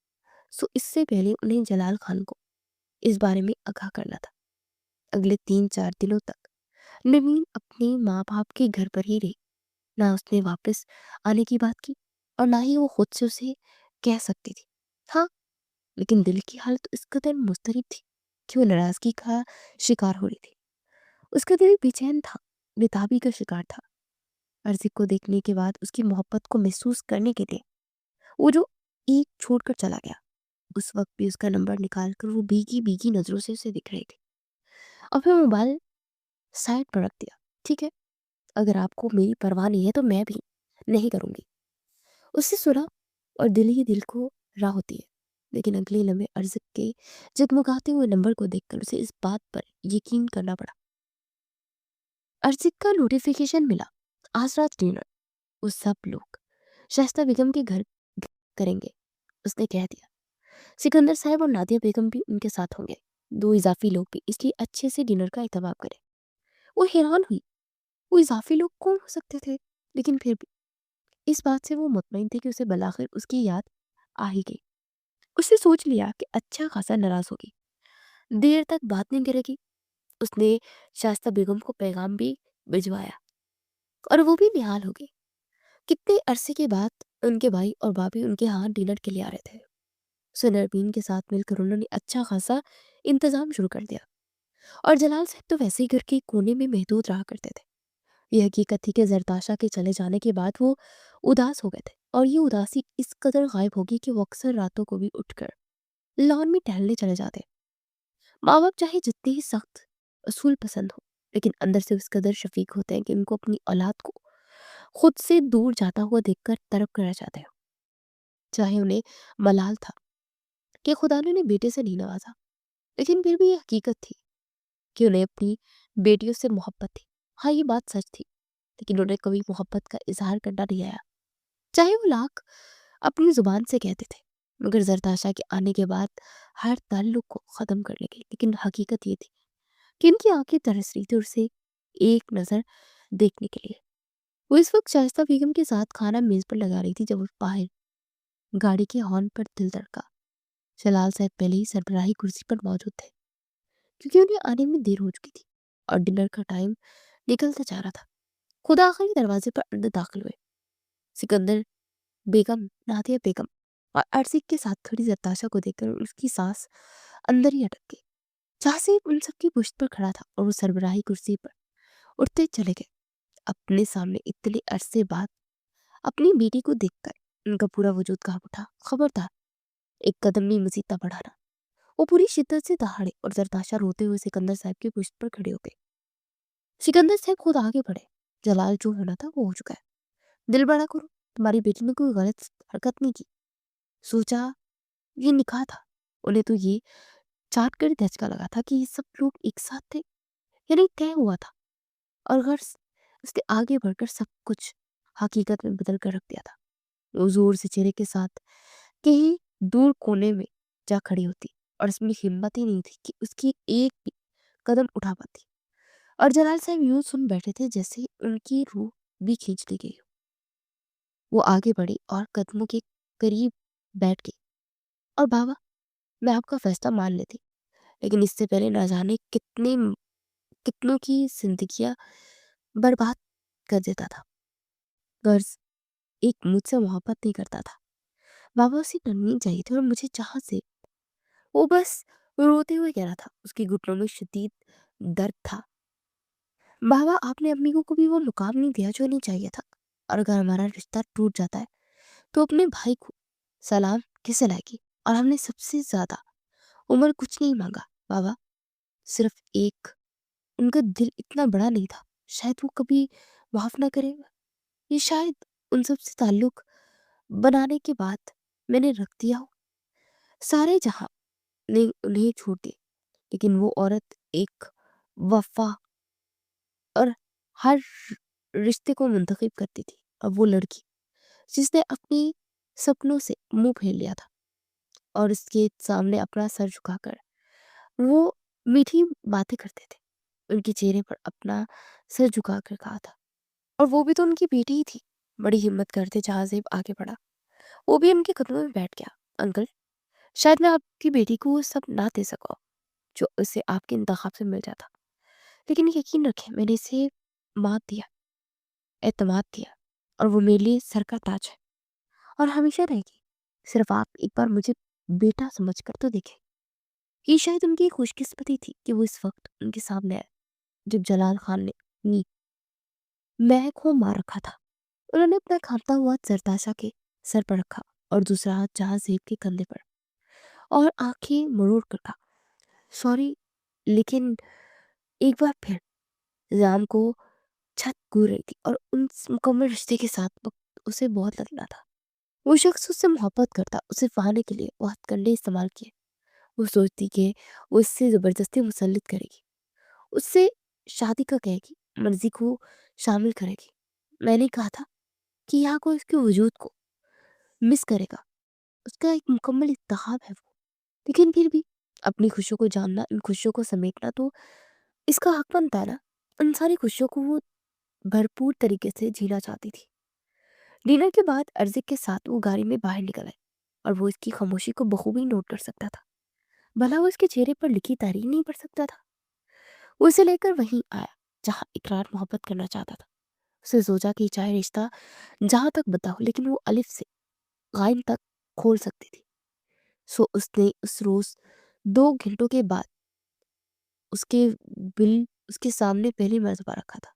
सो इससे पहले उन्हें जलाल खान को इस बारे में आगाह करना था। अगले 3-4 दिनों तक नवीन अपने माँ बाप के घर पर ही रही। ना उसने वापस आने की बात की और ना ही वो खुद से उसे कह सकती थी। हाँ, लेकिन दिल की हालत इस कदर मुस्तरब थी कि वो नाराजगी का शिकार हो रही थी। उसका दिल बेचैन था, बेताबी का शिकार था। अर्ज़ी को देखने के बाद उसकी मोहब्बत को महसूस करने के लिए वो जो ईद छोड़कर चला गया, उस वक़्त भी उसका नंबर निकाल कर वो भीगी-भीगी नज़रों से उसे दिख रही थी। और फिर मोबाइल साइड पर रख दिया। ठीक है, अगर आपको मेरी परवाह नहीं है तो मैं भी नहीं करूँगी। उसने सुना और दिल ही दिल को राह होती है। लेकिन अगले लम्हे अर्ज़िक के जगमगाते हुए नंबर को देखकर उसे इस बात पर यकीन करना पड़ा। अर्ज़िक का नोटिफ़िकेशन मिला, आज रात डिनर, वो सब लोग शाइस्ता बेगम के घर करेंगे, उसने कह दिया। सिकंदर साहब और नादिया बेगम भी उनके साथ होंगे। 2 इज़ाफ़ी लोग भी, इसलिए अच्छे से डिनर का एहतमाम करें। वो हैरान हुई, वो इज़ाफ़ी लोग कौन हो सकते थे? लेकिन फिर भी इस बात से वो मुतमईन थी कि उसे बलाखिर उसकी याद आ ही गई। उसने सोच लिया कि अच्छा खासा नाराज़ होगी, देर तक बात नहीं करेगी। उसने शाइस्ता बेगम को पैगाम भी भिजवाया और वो भी निहाल हो गई। कितने अरसे के बाद उनके भाई और भाभी उनके यहाँ डिनर के लिए आ रहे थे। सो नरमीन के साथ मिलकर उन्होंने अच्छा खासा इंतज़ाम शुरू कर दिया। और जलाल साहब तो वैसे ही घर के कोने में महदूद रहा करते थे। ये हकीकत थी कि जरताशा के चले जाने के बाद वो उदास हो गए थे, और ये उदासी इस कदर गायब होगी कि वो अक्सर रातों को भी उठकर लॉन में टहलने चले जाते। माँ बाप चाहे जितने ही सख्त असूल पसंद हो, लेकिन अंदर से उस कदर शफीक होते हैं कि उनको अपनी औलाद को खुद से दूर जाता हुआ देखकर तड़प कर रह जाते हैं। चाहे उन्हें मलाल था कि खुदा ने उन्हें बेटे से नहीं नवाजा, लेकिन फिर भी ये हकीकत थी कि उन्हें अपनी बेटियों से मोहब्बत थी। हाँ, ये बात सच थी, लेकिन उन्हें कभी मोहब्बत का इजहार करना नहीं आया, चाहे वो लाख अपनी जुबान से कहते थे। मगर जरताशा के आने के बाद हर ताल्लुक को ख़त्म कर लगे। लेकिन हकीकत ये थी कि इनकी आंखें तरस रही थी उसे एक नज़र देखने के लिए। वो इस वक्त शाइस्ता बेगम के साथ खाना मेज़ पर लगा रही थी जब उस बाहर गाड़ी के हॉर्न पर दिल धड़का। जलाल साहब पहले ही सरबराही कुर्सी पर मौजूद थे, क्योंकि उन्हें आने में देर हो चुकी थी और डिनर का टाइम निकलता जा रहा था। खुद आखिरी दरवाजे पर अंदर दाखिल हुए। सिकंदर बेगम, नादिया बेगम और अर्सिक के साथ खड़ी जरताशा को देखकर उसकी सांस अंदर ही अटक गई। जासिम उन सबकी पुश्त पर खड़ा था और वो सरबराही कुर्सी पर उठते चले गए। अपने सामने इतने अरसे बाद अपनी बेटी को देखकर उनका पूरा वजूद कांप उठा। खबरदार, एक कदम भी मजीद न बढ़ाना। वो पूरी शिद्दत से दहाड़े और जरताशा रोते हुए सिकंदर साहब की पुश्त पर खड़े हो गए। सिकंदर साहब खुद आगे बढ़े। जलाल जो होना था वो हो चुका है। दिल बड़ा करो, तुम्हारी बेटी ने कोई गलत हरकत नहीं की। सोचा ये निकाह था। उन्हें तो ये चाट कर धचका लगा था कि ये सब लोग एक साथ थे, यानी तय हुआ था। और अगर उसने आगे बढ़कर सब कुछ हकीकत में बदल कर रख दिया था। वो जोर से चेहरे के साथ कहीं दूर कोने में जा खड़ी होती और उसमें हिम्मत ही नहीं थी कि उसकी एक भी कदम उठा पाती। और जलाल साहब यूं सुन बैठे थे जैसे उनकी रूह भी खींच ली गई हो। वो आगे बढ़ी और कदमों के करीब बैठ गई। और बाबा, मैं आपका फैसला मान लेती, लेकिन इससे पहले ना जाने कितनों की जिंदगियां बर्बाद कर देता था। गर्ज एक मुझसे मोहब्बत नहीं करता था। बाबा, उसे नन्ही चाहिए थी और मुझे जहां से। वो बस रोते हुए कह रहा था, उसके घुटनों में शदीद दर्द था। बाबा, आपने अम्मी को कभी वो मुकाम नहीं दिया जो नहीं चाहिए था। और अगर हमारा रिश्ता टूट जाता है तो अपने भाई को सलाम किसे लाएगी? और हमने सबसे ज्यादा उम्र कुछ नहीं मांगा बाबा, सिर्फ एक। उनका दिल इतना बड़ा नहीं था, शायद वो कभी माफ ना करेगा। ये शायद उन सब से ताल्लुक बनाने के बाद मैंने रख दिया हो। सारे जहां ने उन्हें छोड़ दिया, लेकिन वो औरत एक वफा और हर रिश्ते को मुंतखब करती थी। अब वो लड़की जिसने अपनी सपनों से मुंह फेर लिया था और उसके सामने अपना सर झुकाकर वो मीठी बातें करते थे, उनके चेहरे पर अपना सर झुकाकर कहा था। और वो भी तो उनकी बेटी ही थी। बड़ी हिम्मत करते जहाजेब आगे बढ़ा। वो भी उनके कदमों में बैठ गया। अंकल, शायद मैं आपकी बेटी को वो सब ना दे सका जो उसे आपके इंतखाब से मिल जाता, लेकिन यकीन रखें मैंने इसे मात दिया, एतमाद दिया, और वो मेरे लिए सर का ताज है और हमेशा रहेगी। सिर्फ आप एक बार मुझे बेटा समझ कर तो देखें। ये शायद उनकी खुशकिस्मती थी कि वो इस वक्त उनके सामने आए जब जलाल खान ने नी महक को मार रखा था। उन्होंने अपना कांपता हुआ सरताशा के सर पर रखा और दूसरा हाथ जहां जेब के कंधे पर। اور آنکھیں مروڑ کر کہا، سوری، لیکن ایک بار پھر زام کو چھت گور رہی تھی اور ان مکمل رشتے کے ساتھ وقت اسے بہت لگنا تھا۔ وہ شخص اس سے محبت کرتا، اسے پانے کے لیے وہ ہتھ کنڈے استعمال کیے۔ وہ سوچتی کہ وہ اس سے زبردستی مسلط کرے گی، اس سے شادی کا کہے گی، مرضی کو شامل کرے گی۔ میں نے کہا تھا کہ یہاں کو اس کے وجود کو مس کرے گا، اس کا ایک مکمل انتخاب ہے وہ، لیکن پھر بھی اپنی خوشیوں کو جاننا، ان خوشیوں کو سمیٹنا تو اس کا حق بنتا ہے نا۔ ان ساری خوشیوں کو وہ بھرپور طریقے سے جینا چاہتی تھی۔ ڈنر کے بعد ارزق کے ساتھ وہ گاڑی میں باہر نکل آئے اور وہ اس کی خاموشی کو بخوبی نوٹ کر سکتا تھا، بھلا وہ اس کے چہرے پر لکھی تاریخ نہیں پڑھ سکتا تھا؟ وہ اسے لے کر وہیں آیا جہاں اقرار محبت کرنا چاہتا تھا۔ اسے سوچا کہ چاہے رشتہ جہاں تک بتا ہو لیکن وہ الف سے غائن تک کھول سکتی تھی۔ سو اس نے اس روز 2 گھنٹوں کے بعد اس کے بل اس کے سامنے پہلی مرتبہ رکھا تھا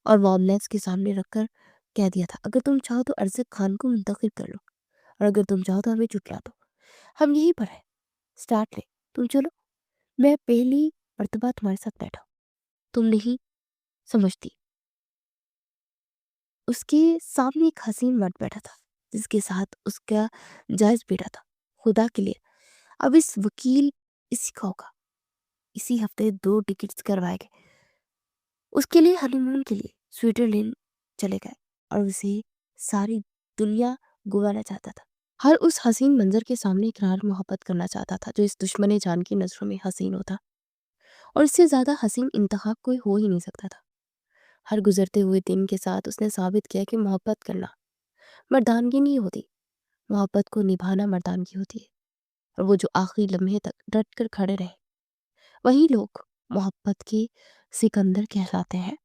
اور وارملیس کے سامنے رکھ کر کہہ دیا تھا، اگر تم چاہو تو ارزق خان کو منتخب کر لو اور اگر تم چاہو تو ہمیں چٹلا دو، ہم یہیں پر ہیں، سٹارٹ لیں، تم چلو، میں پہلی مرتبہ تمہارے ساتھ بیٹھا ہوں، تم نہیں سمجھتی۔ اس کے سامنے ایک حسین مرد بیٹھا تھا جس کے ساتھ اس کا جائز بیٹا تھا۔ خدا کے لیے اب اس وکیل اسی کا ہوگا۔ اسی ہفتے 2 ٹکٹس کروائے گئے اس کے لیے، ہنی مون کے لیے سوئٹزرلینڈ چلے گئے اور اسے ساری دنیا گوانا چاہتا تھا۔ ہر اس حسین منظر کے سامنے اقرار محبت کرنا چاہتا تھا جو اس دشمن جان کی نظروں میں حسین ہوتا، اور اس سے زیادہ حسین انتخاب کوئی ہو ہی نہیں سکتا تھا۔ ہر گزرتے ہوئے دن کے ساتھ اس نے ثابت کیا کہ محبت کرنا مردانگی نہیں ہوتی، محبت کو نبھانا مردانگی ہوتی ہے۔ اور وہ جو آخری لمحے تک ڈٹ کر کھڑے رہے، وہی لوگ محبت کے سکندر کہلاتے ہیں۔